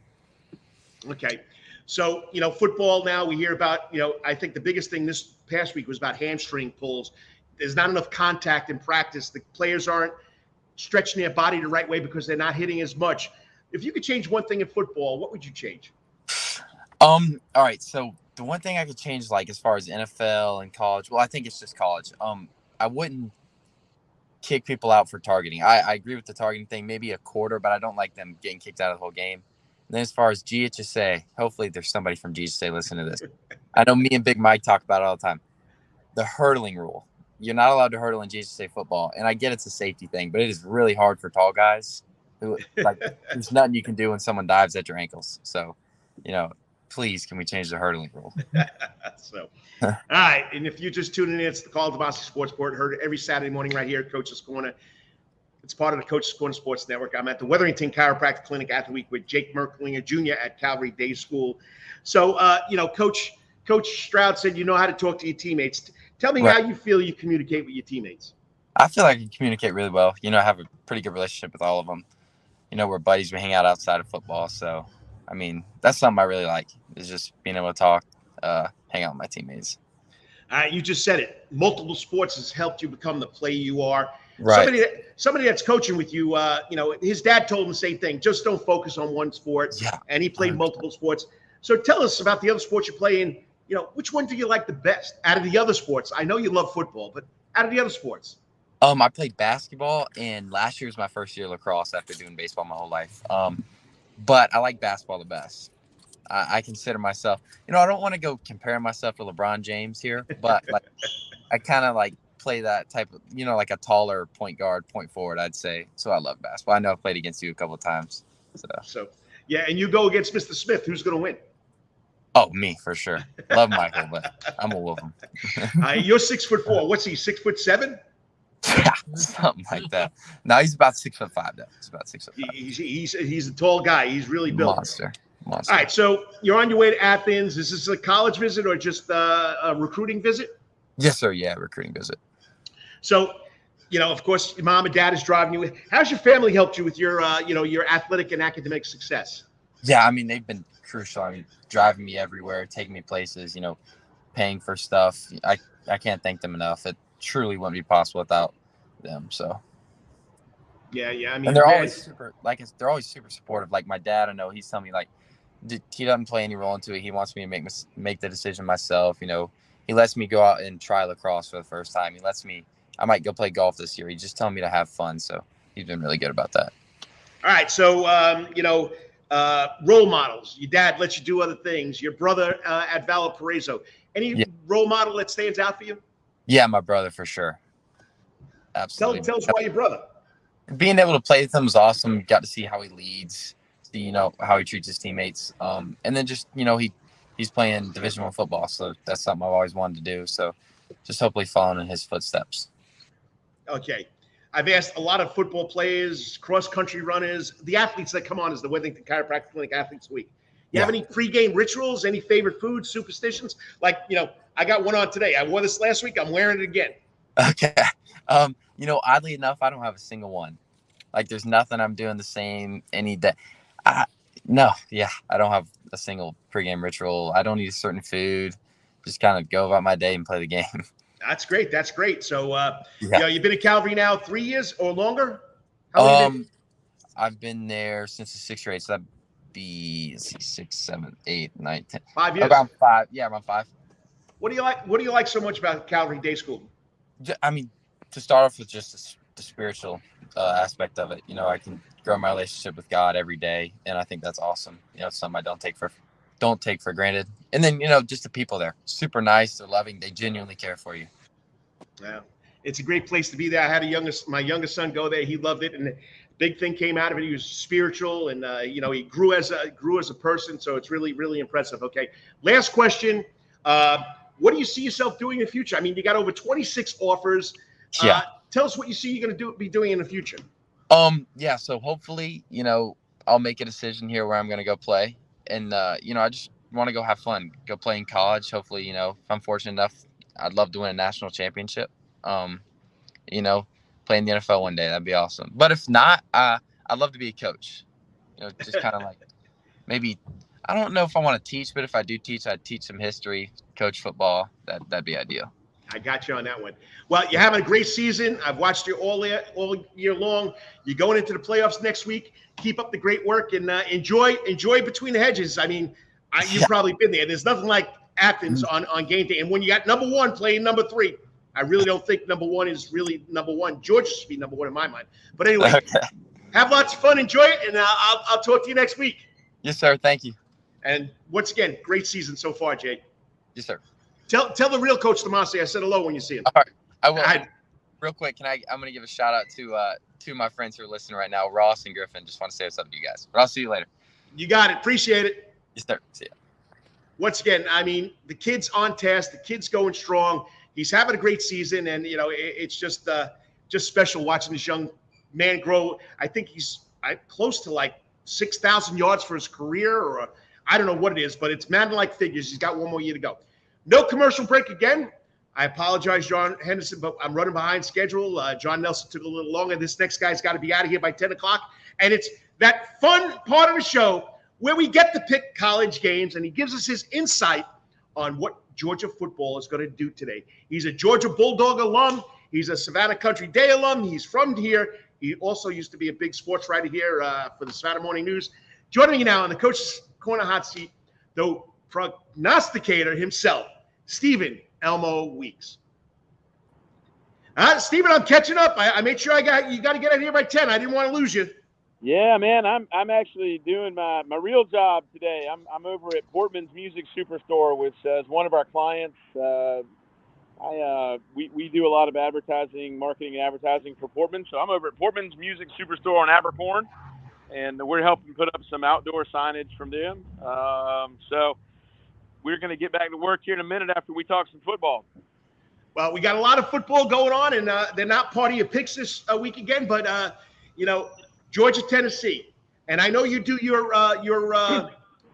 Okay. So, football now we hear about, I think the biggest thing this past week was about hamstring pulls. There's not enough contact in practice. The players aren't stretching their body the right way because they're not hitting as much. If you could change one thing in football, what would you change? All right. So the one thing I could change, like as far as NFL and college, well, I think it's just college. I wouldn't kick people out for targeting. I agree with the targeting thing, maybe a quarter, but I don't like them getting kicked out of the whole game. And then as far as GHSA, hopefully there's somebody from GHSA listening to this. I know me and Big Mike talk about it all the time. The hurdling rule. You're not allowed to hurdle in GHSA football. And I get it's a safety thing, but it is really hard for tall guys. There's nothing you can do when someone dives at your ankles. So, please, can we change the hurdling rule? All right. And if you're just tuning in, it's the Karl DeMasi Sports Report. Heard it every Saturday morning right here at Coach's Corner. It's part of the Coach's Corner Sports Network. I'm at the Wetherington Chiropractic Clinic Athlete with Jake Merklinger Jr. at Calvary Day School. So, Coach Stroud said you know how to talk to your teammates. Tell me how you feel you communicate with your teammates. I feel like I communicate really well. I have a pretty good relationship with all of them. We're buddies. We hang out outside of football. So, that's something I really like is just being able to talk, hang out with my teammates. All right. You just said it. Multiple sports has helped you become the player you are. Right. Somebody that's coaching with you, his dad told him the same thing. Just don't focus on one sport. Yeah. And he played multiple sports. So tell us about the other sports you play in. Which one do you like the best out of the other sports? I know you love football, but out of the other sports. I played basketball, and last year was my first year of lacrosse after doing baseball my whole life. But I like basketball the best. I consider myself, I don't want to go comparing myself to LeBron James here, but I kind of play that type of, like a taller point guard, point forward, I'd say. So I love basketball. I know I've played against you a couple of times. So yeah, and you go against Mr. Smith. Who's going to win? Oh, me for sure. Love Michael, but I'm a wolf him. You're 6'4". What's he? 6'7"? Yeah, something like that. No, he's about 6'5" though. He's about 6'5". He's a tall guy. He's really built. Monster. All right, so you're on your way to Athens. Is this a college visit or just a recruiting visit? Yes, sir. Yeah, recruiting visit. So, of course, your mom and dad is driving you. How's your family helped you with your, your athletic and academic success? Yeah, I mean, they've been crucial. I mean, driving me everywhere, taking me places, paying for stuff. I can't thank them enough. It truly wouldn't be possible without them. So. Yeah. I mean, And they're always super supportive. Like my dad, I know he's telling me like he doesn't play any role into it. He wants me to make the decision myself. He lets me go out and try lacrosse for the first time. I might go play golf this year. He's just telling me to have fun. So he's been really good about that. All right. So, role models. Your dad lets you do other things. Your brother at Valparaiso. Any role model that stands out for you? Yeah, my brother for sure. Absolutely. Tell us why your brother. Being able to play with him was awesome. Got to see how he leads, see, how he treats his teammates. And then just, he's playing Division I football. So that's something I've always wanted to do. So just hopefully following in his footsteps. Okay. I've asked a lot of football players, cross-country runners, the athletes that come on as the Wetherington Chiropractic Clinic Athletes Week. You have any pregame rituals, any favorite foods, superstitions? Like, I got one on today. I wore this last week. I'm wearing it again. Okay. Oddly enough, I don't have a single one. Like, there's nothing I'm doing the same any day. I don't have a single pregame ritual. I don't eat a certain food. Just kind of go about my day and play the game. That's great. So, you've been at Calvary now 3 years or longer? How long have you been? I've been there since the 6th grade. So that'd be 6, 7, 8, 9, 10. 5 years. Around 5. Yeah, around 5. What do you like so much about Calvary Day School? I mean, to start off with just the spiritual aspect of it. I can grow my relationship with God every day, and I think that's awesome. It's something I don't take for granted. And then, just the people there, super nice, they're loving, they genuinely care for you. Yeah, it's a great place to be there. I had my youngest son go there. He loved it, and the big thing came out of it. He was spiritual, and he grew as a person. So it's really, really impressive. Okay, last question. What do you see yourself doing in the future? I mean, you got over 26 offers. Tell us what you see you're going to be doing in the future. So hopefully, I'll make a decision here where I'm going to go play. And, I just want to go have fun, go play in college. Hopefully, if I'm fortunate enough, I'd love to win a national championship. Play in the NFL one day. That'd be awesome. But if not, I'd love to be a coach. Just kind of like maybe, I don't know if I want to teach, but if I do teach, I'd teach some history, coach football. That'd be ideal. I got you on that one. Well, you're having a great season. I've watched you all year long. You're going into the playoffs next week. Keep up the great work and enjoy between the hedges. I mean, you've probably been there. There's nothing like Athens on game day. And when you got number 1 playing number 3, I really don't think number 1 is really number 1. Georgia should be number 1 in my mind. But anyway, have lots of fun, enjoy it, and I'll talk to you next week. Yes, sir. Thank you. And once again, great season so far, Jake. Yes, sir. Tell the real Coach DeMasi I said hello when you see him. All right, I will. Real quick, I'm going to give a shout out to two of my friends who are listening right now, Ross and Griffin. Just want to say what's up to you guys. But I'll see you later. You got it. Appreciate it. Yes, sir. See ya. Once again, I mean, the kid's on task. The kid's going strong. He's having a great season, and it's just special watching this young man grow. I think he's close to like 6,000 yards for his career, or I don't know what it is, but it's Madden-like figures. He's got one more year to go. No commercial break again. I apologize, John Henderson, but I'm running behind schedule. Jon Nelson took a little longer. This next guy's got to be out of here by 10 o'clock. And it's that fun part of the show where we get to pick college games, and he gives us his insight on what Georgia football is going to do today. He's a Georgia Bulldog alum. He's a Savannah Country Day alum. He's from here. He also used to be a big sports writer here for the Savannah Morning News. Joining me now on the Coach's Corner hot seat, the prognosticator himself, Stephen Elmo Weeks. Stephen, I'm catching up. I made sure you got to get out here by 10. I didn't want to lose you. Yeah, man, I'm actually doing my real job today. I'm over at Portman's Music Superstore, which is one of our clients. We do a lot of marketing and advertising for Portman. So I'm over at Portman's Music Superstore on Abercorn, and we're helping put up some outdoor signage from them. So we're going to get back to work here in a minute after we talk some football. Well, we got a lot of football going on, and they're not part of your picks this week again, but Georgia, Tennessee, and I know you do your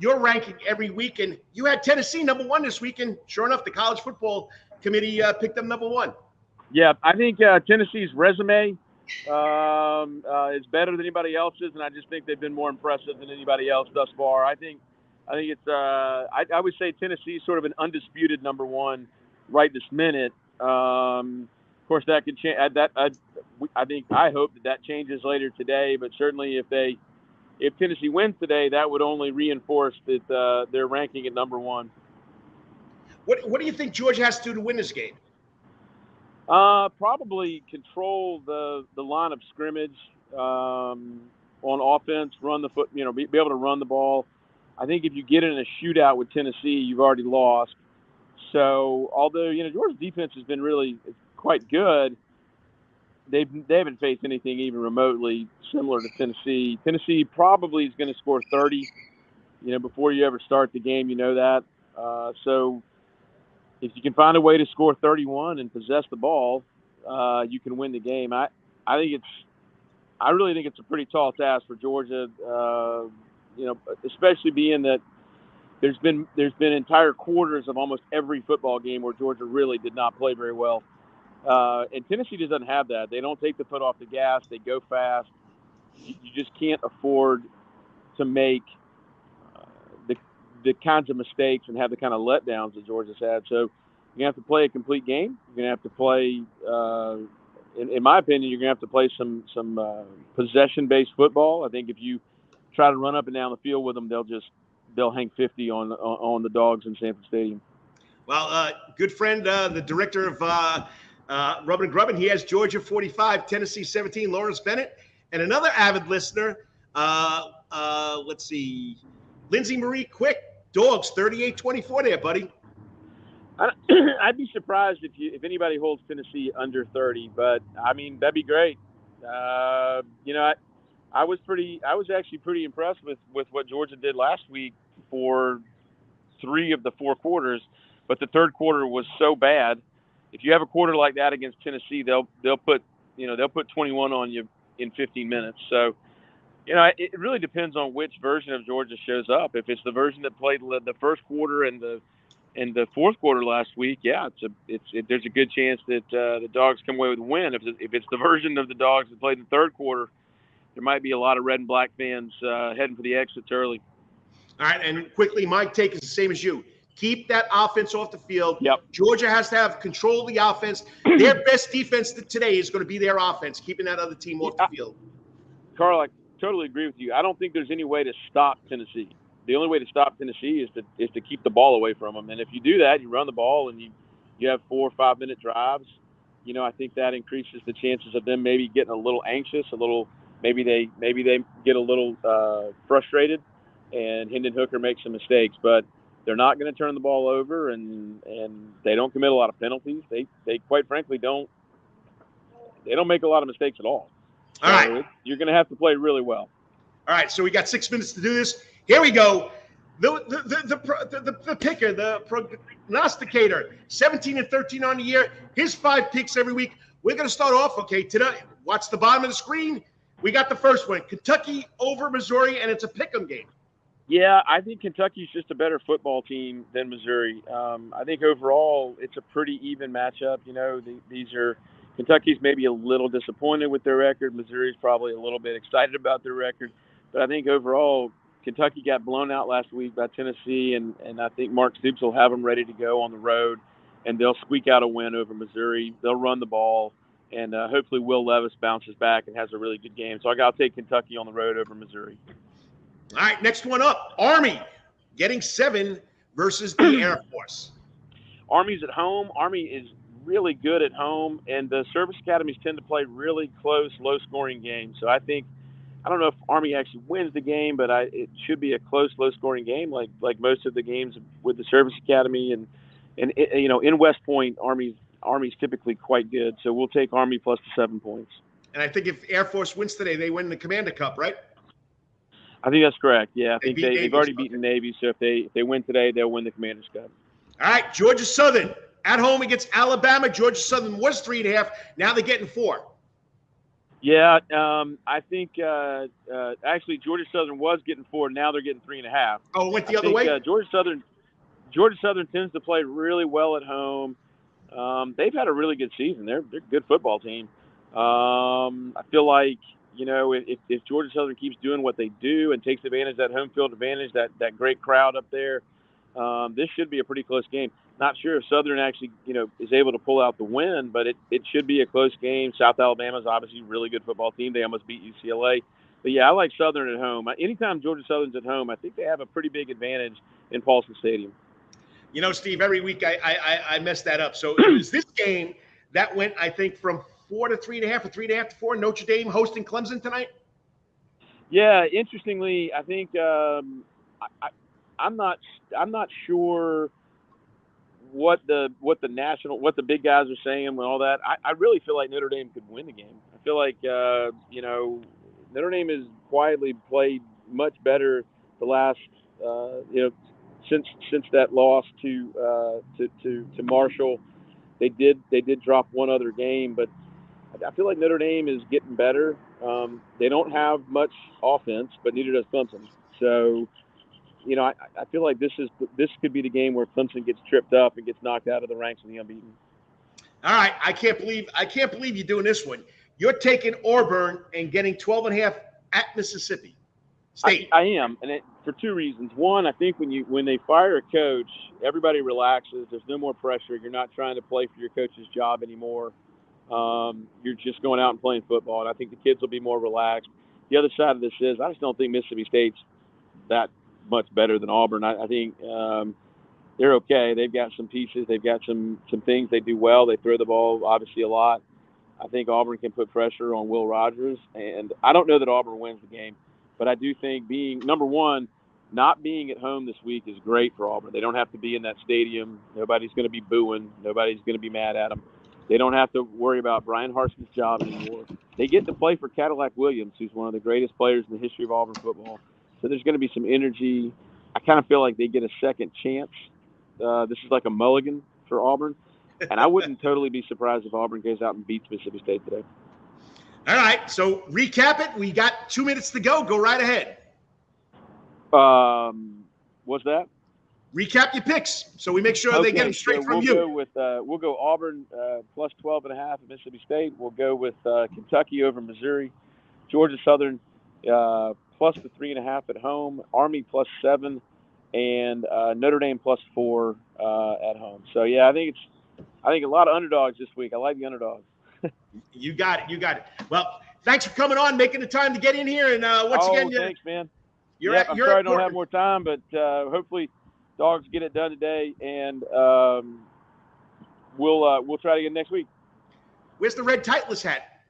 your ranking every week, and you had Tennessee number 1 this week, and sure enough, the college football committee picked them number 1. Yeah, I think Tennessee's resume is better than anybody else's, and I just think they've been more impressive than anybody else thus far. I think it's I would say Tennessee is sort of an undisputed number 1 right this minute. Of course, that could change. I hope that changes later today. But certainly, if Tennessee wins today, that would only reinforce that they're ranking at number 1. What do you think Georgia has to do to win this game? Probably control the line of scrimmage on offense, run the foot, be able to run the ball. I think if you get in a shootout with Tennessee, you've already lost. So although, Georgia's defense has been really quite good, they haven't faced anything even remotely similar to Tennessee. Tennessee probably is going to score 30, before you ever start the game, that. So if you can find a way to score 31 and possess the ball, you can win the game. I really think it's a pretty tall task for Georgia, especially being that there's been entire quarters of almost every football game where Georgia really did not play very well. And Tennessee just doesn't have that. They don't take the foot off the gas. They go fast. You just can't afford to make the kinds of mistakes and have the kind of letdowns that Georgia's had. So you're going to have to play a complete game. You're going to have to play, in my opinion, you're going to have to play some possession-based football. I think if you try to run up and down the field with them, they'll hang 50 on the Dogs in Sanford Stadium. Well, good friend, the director of Rubbin' and Grubbin, he has Georgia 45, Tennessee 17, Lawrence Bennett, and another avid listener. Let's see, Lindsay Marie Quick, Dogs 38-24 there, buddy. I'd be surprised if anybody holds Tennessee under 30, but I mean that'd be great. I was actually pretty impressed with what Georgia did last week for 3 of the 4 quarters, but the third quarter was so bad. If you have a quarter like that against Tennessee, they'll put 21 on you in 15 minutes. So, it really depends on which version of Georgia shows up. If it's the version that played the first quarter and the fourth quarter last week, yeah, there's a good chance that the Dogs come away with a win. If it's the version of the Dogs that played in the third quarter, there might be a lot of red and black fans heading for the exits early. All right, and quickly, my take is the same as you. Keep that offense off the field. Yep. Georgia has to have control of the offense. Their best defense today is going to be their offense, keeping that other team off the field. Carl, I totally agree with you. I don't think there's any way to stop Tennessee. The only way to stop Tennessee is to keep the ball away from them. And if you do that, you run the ball and you have 4 or 5 minute drives. I think that increases the chances of them maybe getting a little anxious, maybe they get a little frustrated, and Hendon Hooker makes some mistakes. But they're not going to turn the ball over, and they don't commit a lot of penalties. They quite frankly don't make a lot of mistakes at all. All right. You're going to have to play really well. All right, so we got 6 minutes to do this. Here we go. The picker, the prognosticator, 17-13 on the year. His 5 picks every week. We're going to start off, today. Watch the bottom of the screen. We got the first one, Kentucky over Missouri, and it's a pick'em game. Yeah, I think Kentucky's just a better football team than Missouri. I think overall it's a pretty even matchup. Kentucky's maybe a little disappointed with their record. Missouri's probably a little bit excited about their record. But I think overall Kentucky got blown out last week by Tennessee, and I think Mark Stoops will have them ready to go on the road, and they'll squeak out a win over Missouri. They'll run the ball, and hopefully Will Levis bounces back and has a really good game. So I'll take Kentucky on the road over Missouri. All right, next one up, Army getting 7 versus the Air Force. Army's at home. Army is really good at home, and the service academies tend to play really close, low-scoring games. So I don't know if Army actually wins the game, but it should be a close, low-scoring game, like most of the games with the service academy. And in West Point, Army's typically quite good. So we'll take Army plus the 7 points. And I think if Air Force wins today, they win the Commander Cup, right? I think that's correct. Yeah, I think they've already beaten Navy. So if they win today, they'll win the Commander's Cup. All right, Georgia Southern at home against Alabama. Georgia Southern was 3.5. Now they're getting 4. Yeah, I think actually Georgia Southern was getting 4. Now they're getting 3.5. Oh, it went the other way? Georgia Southern tends to play really well at home. They've had a really good season. They're a good football team. I feel like, if Georgia Southern keeps doing what they do and takes advantage of that home field advantage, that great crowd up there, this should be a pretty close game. Not sure if Southern actually, is able to pull out the win, but it should be a close game. South Alabama's obviously a really good football team. They almost beat UCLA. But, yeah, I like Southern at home. Anytime Georgia Southern's at home, I think they have a pretty big advantage in Paulson Stadium. Steve, every week I mess that up. So it was this game that went, I think, from 4 to 3.5 or 3.5 to 4. Notre Dame hosting Clemson tonight. Yeah, interestingly, I think I'm not sure what the big guys are saying and all that. I really feel like Notre Dame could win the game. I feel like Notre Dame has quietly played much better the last since that loss to Marshall. They did drop one other game, but I feel like Notre Dame is getting better. They don't have much offense, but neither does Clemson. So, I feel like this could be the game where Clemson gets tripped up and gets knocked out of the ranks of the unbeaten. All right, I can't believe you're doing this one. You're taking Auburn and getting 12.5 at Mississippi State. I am, and for two reasons. One, I think when they fire a coach, everybody relaxes. There's no more pressure. You're not trying to play for your coach's job anymore. You're just going out and playing football, and I think the kids will be more relaxed. The other side of this is I just don't think Mississippi State's that much better than Auburn. I think they're okay. They've got some pieces. They've got some things they do well. They throw the ball, obviously, a lot. I think Auburn can put pressure on Will Rogers, and I don't know that Auburn wins the game, but I do think not being at home this week is great for Auburn. They don't have to be in that stadium. Nobody's going to be booing. Nobody's going to be mad at them. They don't have to worry about Brian Harsin's job anymore. They get to play for Cadillac Williams, who's one of the greatest players in the history of Auburn football. So there's going to be some energy. I kind of feel like they get a second chance. This is like a mulligan for Auburn. And I wouldn't totally be surprised if Auburn goes out and beats Mississippi State today. All right, so recap it. We got 2 minutes to go. Go right ahead. What's that? Recap your picks so we make sure they get them straight from you. We'll go Auburn plus 12.5 at Mississippi State. We'll go with Kentucky over Missouri. Georgia Southern plus the 3.5 at home. Army plus 7, and Notre Dame plus 4 at home. So yeah, I think a lot of underdogs this week. I like the underdogs. You got it. Well, thanks for coming on, making the time to get in here, and once again, thanks, man. I'm sorry I don't have more time, but hopefully Dogs get it done today, and we'll try it again next week. Where's the red tightless hat?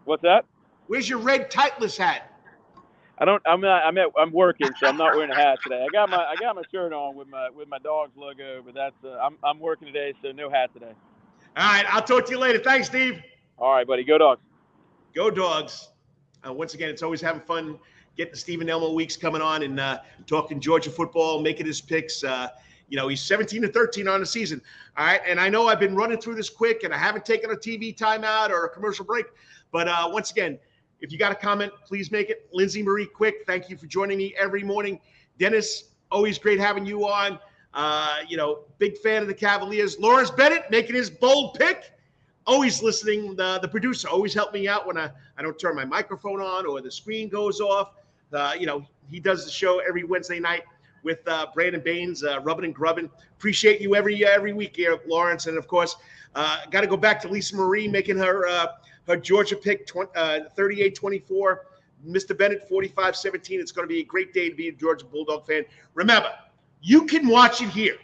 What's that? Where's your red tightless hat? I'm working, so I'm not wearing a hat today. I got my shirt on with my Dogs logo, but that's I'm working today, so no hat today. All right, I'll talk to you later. Thanks, Steve. All right, buddy. Go Dogs. Go Dogs. Once again, it's always having fun getting Stephen Elmo Weeks coming on and talking Georgia football, making his picks. He's 17-13 on the season. All right, and I know I've been running through this quick, and I haven't taken a TV timeout or a commercial break. But once again, if you got a comment, please make it. Lindsay Marie Quick, thank you for joining me every morning. Dennis, always great having you on. Big fan of the Cavaliers. Lawrence Bennett making his bold pick. Always listening. The producer always helped me out when I don't turn my microphone on or the screen goes off. He does the show every Wednesday night with Brandon Baines, rubbing and grubbing. Appreciate you every week here, Lawrence. And of course, got to go back to Lisa Marie making her Georgia pick 38-24. Mr. Bennett 45-17. It's going to be a great day to be a Georgia Bulldog fan. Remember, you can watch it here.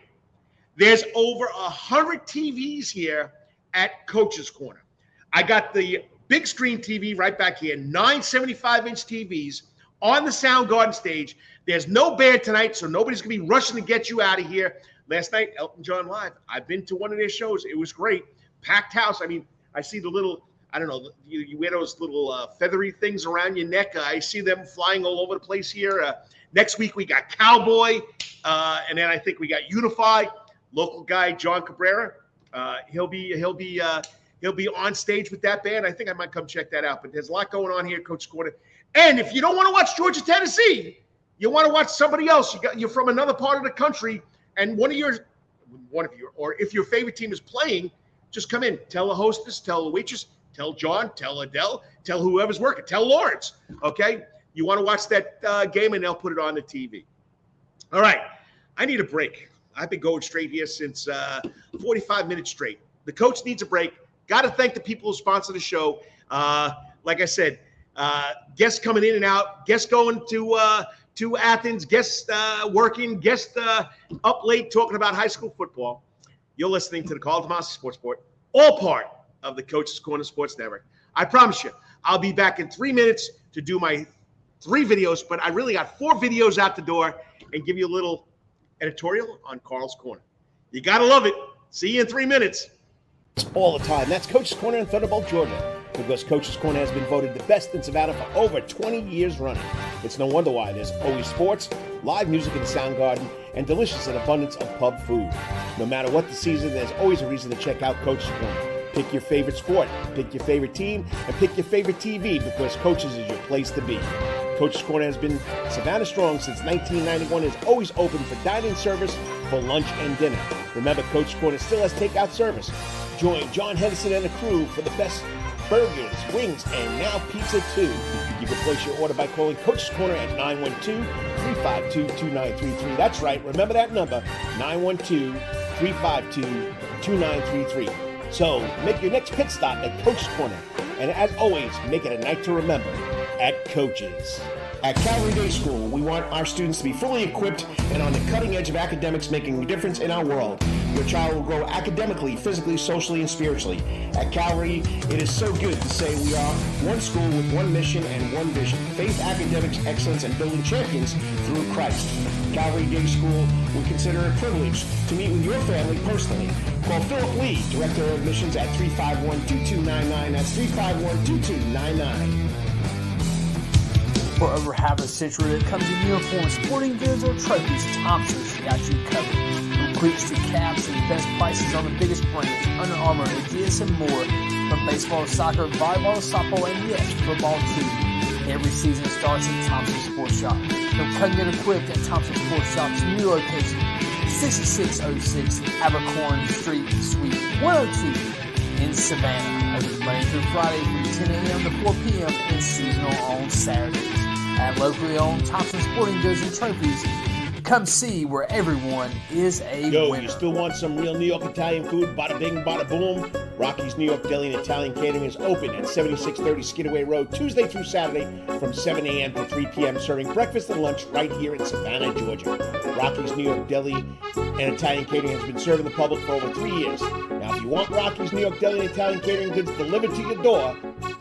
There's over 100 TVs here at Coach's Corner. I got the big screen TV right back here, 9 75-inch TVs on the Soundgarden stage. There's no band tonight, so nobody's going to be rushing to get you out of here. Last night, Elton John Live. I've been to one of their shows. It was great. Packed house. I mean, I see the little, I don't know, you wear those little feathery things around your neck. I see them flying all over the place here. Next week, we got Cowboy, and then I think we got Unify. Local guy, John Cabrera. He'll be He'll be on stage with that band. I think I might come check that out. But there's a lot going on here, Coach's Corner. And if you don't want to watch Georgia, Tennessee, you want to watch somebody else. You're from another part of the country, and or if your favorite team is playing, just come in. Tell the hostess, tell the waitress, tell John, tell Adele, tell whoever's working, tell Lawrence. Okay, you want to watch that game, and they'll put it on the TV. All right, I need a break. I've been going straight here since 45 minutes straight. The coach needs a break. Got to thank the people who sponsor the show. Like I said, guests coming in and out, guests going to Athens, guests working, guests up late talking about high school football. You're listening to the Karl DeMasi Sports Report, all part of the Coach's Corner Sports Network. I promise you, I'll be back in 3 minutes to do my 3 videos, but I really got 4 videos out the door and give you a little editorial on Karl's Corner. You got to love it. See you in 3 minutes. All the time. That's Coach's Corner in Thunderbolt, Georgia, because Coach's Corner has been voted the best in Savannah for over 20 years running. It's no wonder why. There's always sports, live music in the sound garden, and delicious and abundance of pub food. No matter what the season, there's always a reason to check out Coach's Corner. Pick your favorite sport, pick your favorite team, and pick your favorite TV, because Coach's is your place to be. Coach's Corner has been Savannah strong since 1991 and is always open for dining service for lunch and dinner. Remember, Coach's Corner still has takeout service. Join Jon Nelson and the crew for the best burgers, wings, and now pizza too. You can place your order by calling Coach's Corner at 912-352-2933. That's right, remember that number, 912-352-2933. So make your next pit stop at Coach's Corner. And as always, make it a night to remember at Coach's. At Calvary Day School, we want our students to be fully equipped and on the cutting edge of academics, making a difference in our world. Your child will grow academically, physically, socially, and spiritually. At Calvary, it is so good to say we are one school with one mission and one vision: faith, academics, excellence, and building champions through Christ. Calvary Day School will consider it a privilege to meet with your family personally. Call Philip Lee, Director of Admissions, at 351-2299. That's 351-2299. For over half a century, it comes in uniforms, sporting goods, or trophies, Thompson's got you covered. From cleats to caps and best prices on the biggest brands, Under Armour, Adidas, and more. From baseball to soccer, volleyball to softball, and yes, football too. Every season starts at Thompson Sports Shop. They'll come get equipped at Thompson Sports Shop's new location, 6606 Abercorn Street, Suite 102 in Savannah. Open Monday through Friday from 10 a.m. to 4 p.m. and seasonal on Saturdays. At locally owned Thompson Sporting Goods and Trophies, come see where everyone is a winner. You still want some real New York Italian food? Bada bing, bada boom. Rocky's New York Deli and Italian Catering is open at 7630 Skidaway Road, Tuesday through Saturday from 7 a.m. to 3 p.m., serving breakfast and lunch right here in Savannah, Georgia. Rocky's New York Deli and Italian Catering has been serving the public for over 3 years. Now, if you want Rocky's New York Deli and Italian Catering goods delivered to your door,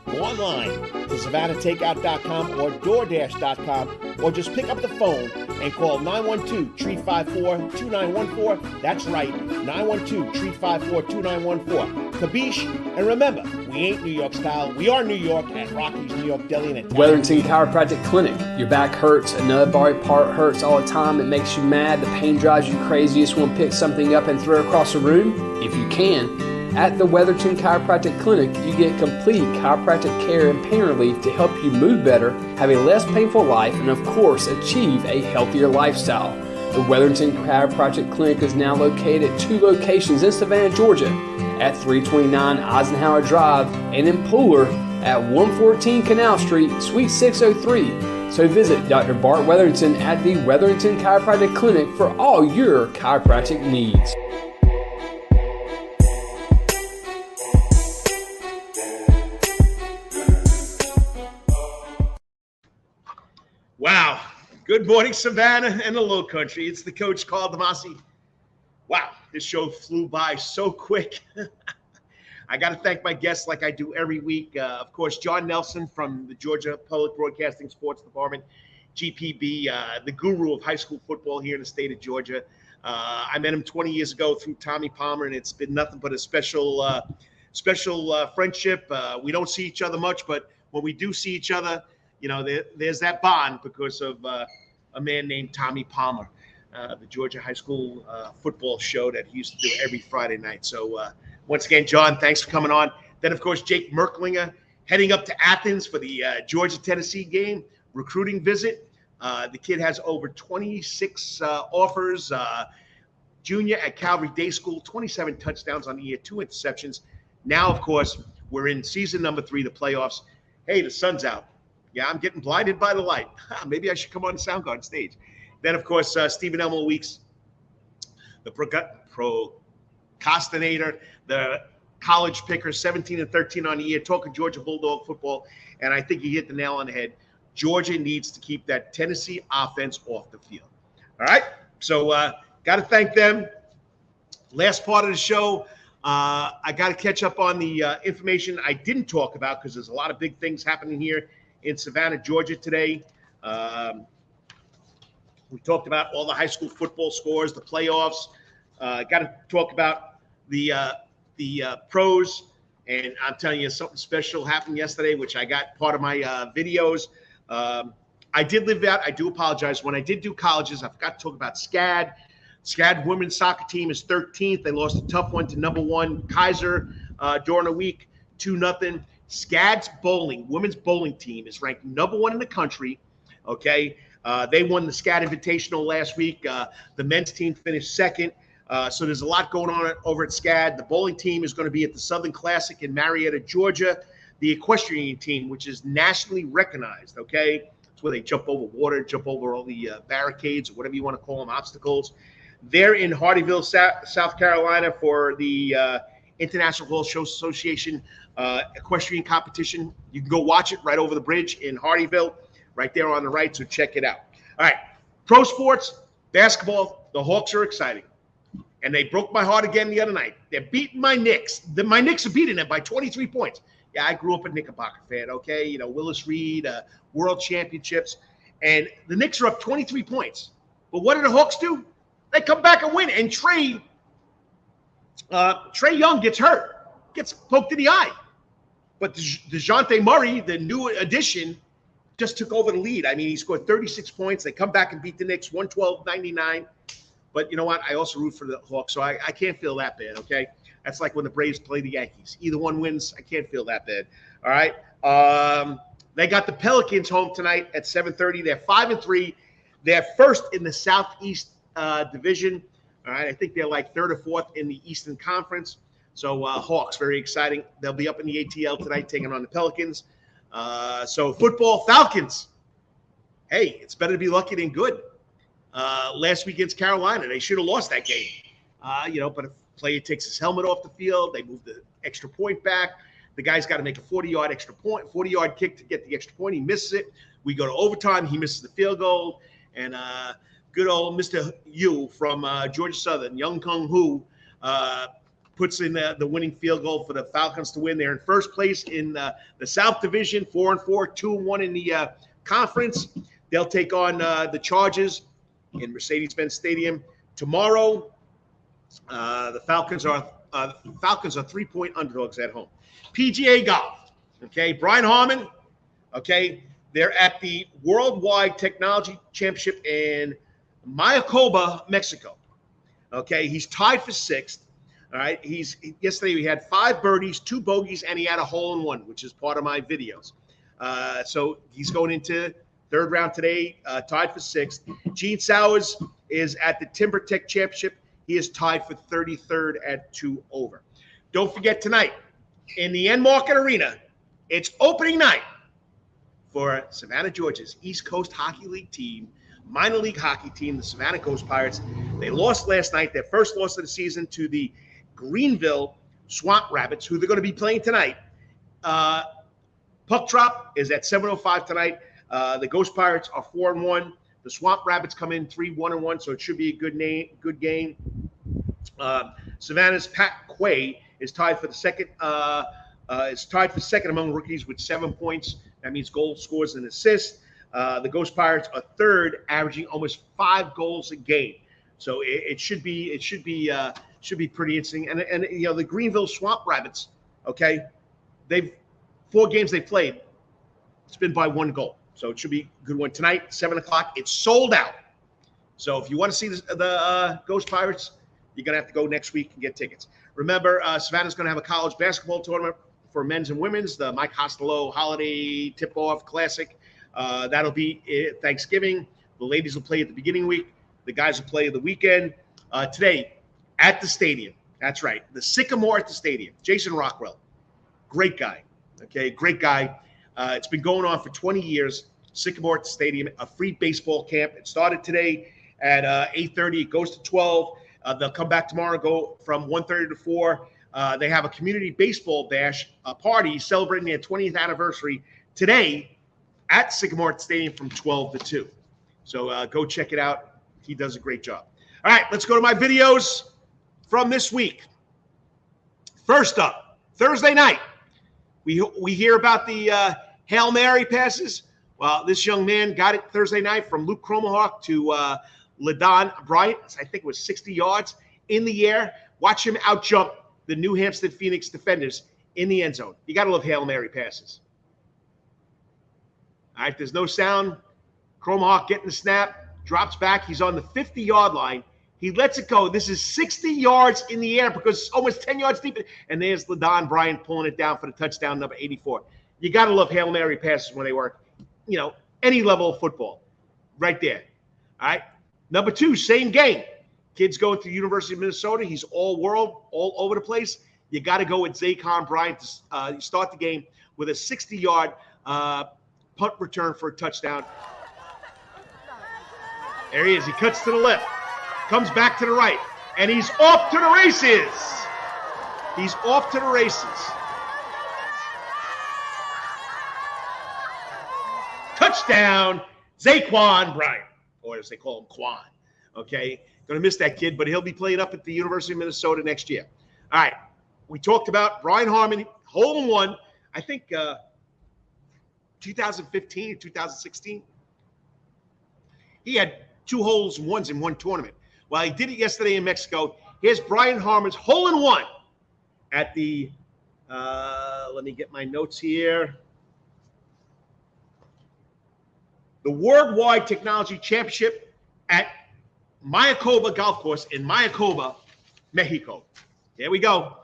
go online to SavannahTakeout.com or DoorDash.com, or just pick up the phone and call 912-354-2914. That's right, 912-354-2914. Kabish, and remember, we ain't New York style. We are New York at Rocky's New York Deli and Italian. Wetherington Chiropractic Clinic. Your back hurts, another body part hurts all the time. It makes you mad. The pain drives you crazy. You just want to pick something up and throw it across the room. If you can, at the Wetherington Chiropractic Clinic, you get complete chiropractic care and pain relief to help you move better, have a less painful life, and of course, achieve a healthier lifestyle. The Wetherington Chiropractic Clinic is now located at 2 locations in Savannah, Georgia, at 329 Eisenhower Drive and in Pooler at 114 Canal Street, Suite 603. So visit Dr. Bart Wetherington at the Wetherington Chiropractic Clinic for all your chiropractic needs. Wow. Good morning, Savannah and the Low Country. It's the coach, Karl DeMasi. Wow, this show flew by so quick. I got to thank my guests like I do every week. Of course, Jon Nelson from the Georgia Public Broadcasting Sports Department, GPB, the guru of high school football here in the state of Georgia. I met him 20 years ago through Tommy Palmer, and it's been nothing but a special friendship. We don't see each other much, but when we do see each other, you know, there's that bond because of a man named Tommy Palmer, the Georgia high school football show that he used to do every Friday night. So once again, Jon, thanks for coming on. Then, of course, Jake Merklinger heading up to Athens for the Georgia-Tennessee game, recruiting visit. The kid has over 26 offers. Junior at Calvary Day School, 27 touchdowns on the year, 2 interceptions. Now, of course, we're in season number 3, the playoffs. Hey, the sun's out. Yeah, I'm getting blinded by the light. Maybe I should come on the Soundgarden stage. Then, of course, Stephen Elmo Weeks, the procrastinator, the college picker, 17-13 on the year, talking Georgia Bulldog football. And I think he hit the nail on the head. Georgia needs to keep that Tennessee offense off the field. All right? So, got to thank them. Last part of the show, I got to catch up on the information I didn't talk about because there's a lot of big things happening here in Savannah, Georgia today. We talked about all the high school football scores, the playoffs. Got to talk about the pros. And I'm telling you, something special happened yesterday, which I got part of my videos. I did live out. I do apologize. When I did do colleges, I forgot to talk about SCAD. SCAD women's soccer team is 13th. They lost a tough one to number 1 Kaiser during the week, 2-0. SCAD's women's bowling team is ranked number 1 in the country. Okay. They won the SCAD Invitational last week. The men's team finished 2nd. So there's a lot going on over at SCAD. The bowling team is going to be at the Southern Classic in Marietta, Georgia. The equestrian team, which is nationally recognized. Okay. It's where they jump over water, jump over all the barricades or whatever you want to call them, obstacles. They're in Hardyville, South Carolina for the International Horse Show Association equestrian competition. You can go watch it right over the bridge in Hardyville, right there on the right, so check it out. All right, pro sports, basketball, the Hawks are exciting. And they broke my heart again the other night. They're beating my Knicks. My Knicks are beating them by 23 points. Yeah, I grew up a Knickerbocker fan, okay? You know, Willis Reed, World Championships. And the Knicks are up 23 points. But what do the Hawks do? They come back and win. And Trey Young gets hurt, gets poked in the eye. But DeJounte Murray, the new addition, just took over the lead. I mean, he scored 36 points. They come back and beat the Knicks 112-99. But you know what? I also root for the Hawks, so I can't feel that bad, okay? That's like when the Braves play the Yankees. Either one wins, I can't feel that bad, all right? They got the Pelicans home tonight at 7:30. They're 5-3. They're first in the Southeast division, all right? I think they're like 3rd or 4th in the Eastern Conference. So Hawks, very exciting. They'll be up in the ATL tonight taking on the Pelicans. So football, Falcons. Hey, it's better to be lucky than good. Last week against Carolina, they should have lost that game. But if a player takes his helmet off the field, they move the extra point back. The guy's got to make a 40-yard kick to get the extra point. He misses it. We go to overtime. He misses the field goal. And good old Mr. Yu from Georgia Southern, Young Kung Hu, puts in the winning field goal for the Falcons to win. They're in first place in the South Division, 4-4, 2-1 in the conference. They'll take on the Chargers in Mercedes-Benz Stadium tomorrow. The Falcons are 3-point underdogs at home. PGA golf. Okay, Brian Harmon. Okay, they're at the Worldwide Technology Championship in Mayakoba, Mexico. Okay, he's tied for 6th. All right, yesterday he had 5 birdies, 2 bogeys, and he had a hole-in-one, which is part of my videos. So he's going into 3rd round today, tied for 6th. Gene Sowers is at the Timber Tech Championship. He is tied for 33rd at 2 over. Don't forget tonight in the Enmarket Arena, it's opening night for Savannah, Georgia's East Coast Hockey League team, minor league hockey team, the Savannah Ghost Pirates. They lost last night, their first loss of the season to the Greenville Swamp Rabbits, who they're going to be playing tonight. Puck drop is at 7:05 tonight. The Ghost Pirates are 4-1. The Swamp Rabbits come in 3-1-1, so it should be a good game. Savannah's Pat Quay is tied for second among rookies with 7 points. That means goal scores and assists. The Ghost Pirates are 3rd, averaging almost 5 goals a game. So it should be pretty interesting. And the Greenville Swamp Rabbits, okay, 4 games they played, it's been by 1 goal. So it should be a good one tonight, 7 o'clock. It's sold out. So if you want to see the Ghost Pirates, you're going to have to go next week and get tickets. Remember, Savannah's going to have a college basketball tournament for men's and women's, the Mike Costello Holiday Tip-Off Classic. That'll be Thanksgiving. The ladies will play at the beginning of the week. The guys will play the weekend. Today at the stadium. That's right. The Sycamore at the stadium. Jason Rockwell. Great guy. Okay, great guy. It's been going on for 20 years. Sycamore at the stadium, a free baseball camp. It started today at 8:30. It goes to 12. They'll come back tomorrow and go from 1:30 to 4. They have a community baseball bash party celebrating their 20th anniversary today at Sycamore at the stadium from 12 to 2. So go check it out. He does a great job. All right, let's go to my videos from this week. First up, Thursday night, we hear about the Hail Mary passes. Well, this young man got it Thursday night from Luke Cromahawk to LaDon Bryant. I think it was 60 yards in the air. Watch him outjump the New Hampstead Phoenix defenders in the end zone. You got to love Hail Mary passes. All right, there's no sound. Cromahawk getting the snap, drops back. He's on the 50-yard line. He lets it go. This is 60 yards in the air because it's almost 10 yards deep. And there's LaDon Bryant pulling it down for the touchdown, number 84. You got to love Hail Mary passes when they work. You know, any level of football, right there. All right. Number 2, same game. Kid's going to the University of Minnesota. He's all world, all over the place. You got to go with Zaquan Bryant to start the game with a 60-yard punt return for a touchdown. There he is. He cuts to the left, comes back to the right, and he's off to the races. He's off to the races. Touchdown, Zaquan Bryant, or as they call him, Quan. Okay, going to miss that kid, but he'll be playing up at the University of Minnesota next year. All right, we talked about Brian Harmon, hole in one, I think 2015 or 2016. He had 2 holes in ones in one tournament. Well, he did it yesterday in Mexico. Here's Brian Harmon's hole in one at the, let me get my notes here. The Worldwide Technology Championship at Mayacoba Golf Course in Mayacoba, Mexico. There we go.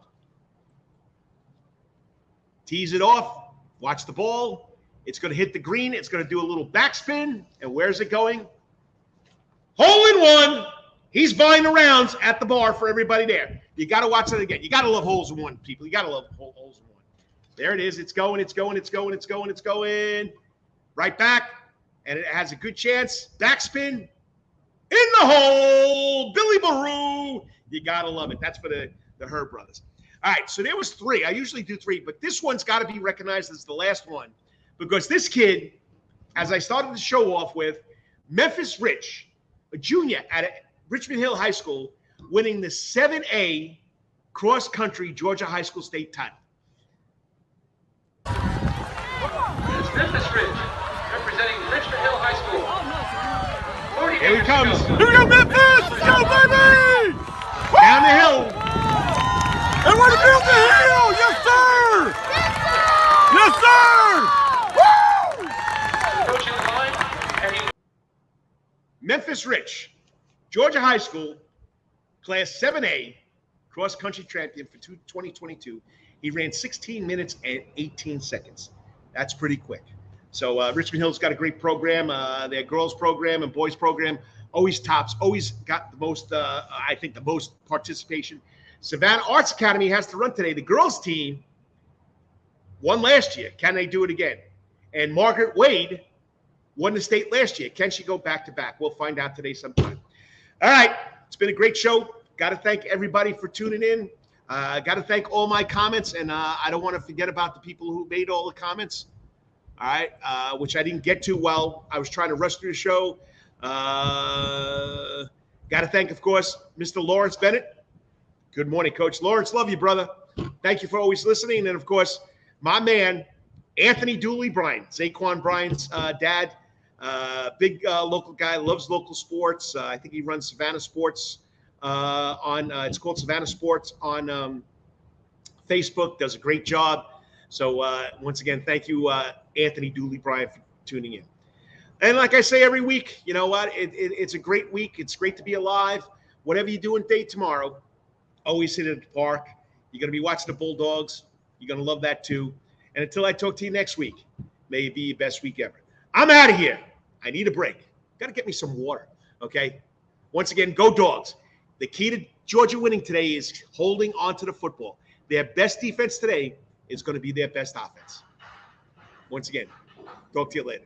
Tease it off. Watch the ball. It's going to hit the green. It's going to do a little backspin. And where's it going? Hole in one. He's buying the rounds at the bar for everybody there. You got to watch that again. You got to love holes in one, people. You got to love holes in one. There it is. It's going. It's going. It's going. It's going. It's going. Right back. And it has a good chance. Backspin. In the hole. Billy Baru. You got to love it. That's for the Herb brothers. All right. So there was 3. I usually do 3, but this one's got to be recognized as the last one because this kid, as I started the show off with, Memphis Rich, a junior at Richmond Hill High School, winning the 7A cross-country Georgia High School state title. It's Memphis Rich, representing Richmond Hill High School. Here he comes. Here we go, Memphis! Let's go, baby! Down the hill. And we're to build the hill! Yes, sir! Yes, sir! Woo! Approaching the line, and Memphis Rich, Georgia High School, Class 7A, cross-country champion for 2022. He ran 16 minutes and 18 seconds. That's pretty quick. So Richmond Hill's got a great program. Their girls program and boys program always tops, always got the most, I think, the most participation. Savannah Arts Academy has to run today. The girls team won last year. Can they do it again? And Margaret Wade won the state last year. Can she go back-to-back? We'll find out today sometime. All right. It's been a great show. Got to thank everybody for tuning in. Got to thank all my comments, and I don't want to forget about the people who made all the comments, all right, which I didn't get to while I was trying to rush through the show. Got to thank, of course, Mr. Lawrence Bennett. Good morning, Coach. Lawrence, love you, brother. Thank you for always listening. And, of course, my man, Anthony Dooley Bryant, Zaquan Bryant's dad, big local guy, loves local sports. I think he runs Savannah Sports it's called Savannah Sports on Facebook, does a great job. So once again, thank you, Anthony Dooley Bryant, for tuning in. And like I say every week, you know what? It's a great week. It's great to be alive. Whatever you're doing day tomorrow, always sit at the park. You're going to be watching the Bulldogs. You're going to love that too. And until I talk to you next week, may it be your best week ever. I'm out of here. I need a break. Got to get me some water, okay? Once again, go Dogs. The key to Georgia winning today is holding on to the football. Their best defense today is going to be their best offense. Once again, talk to you later.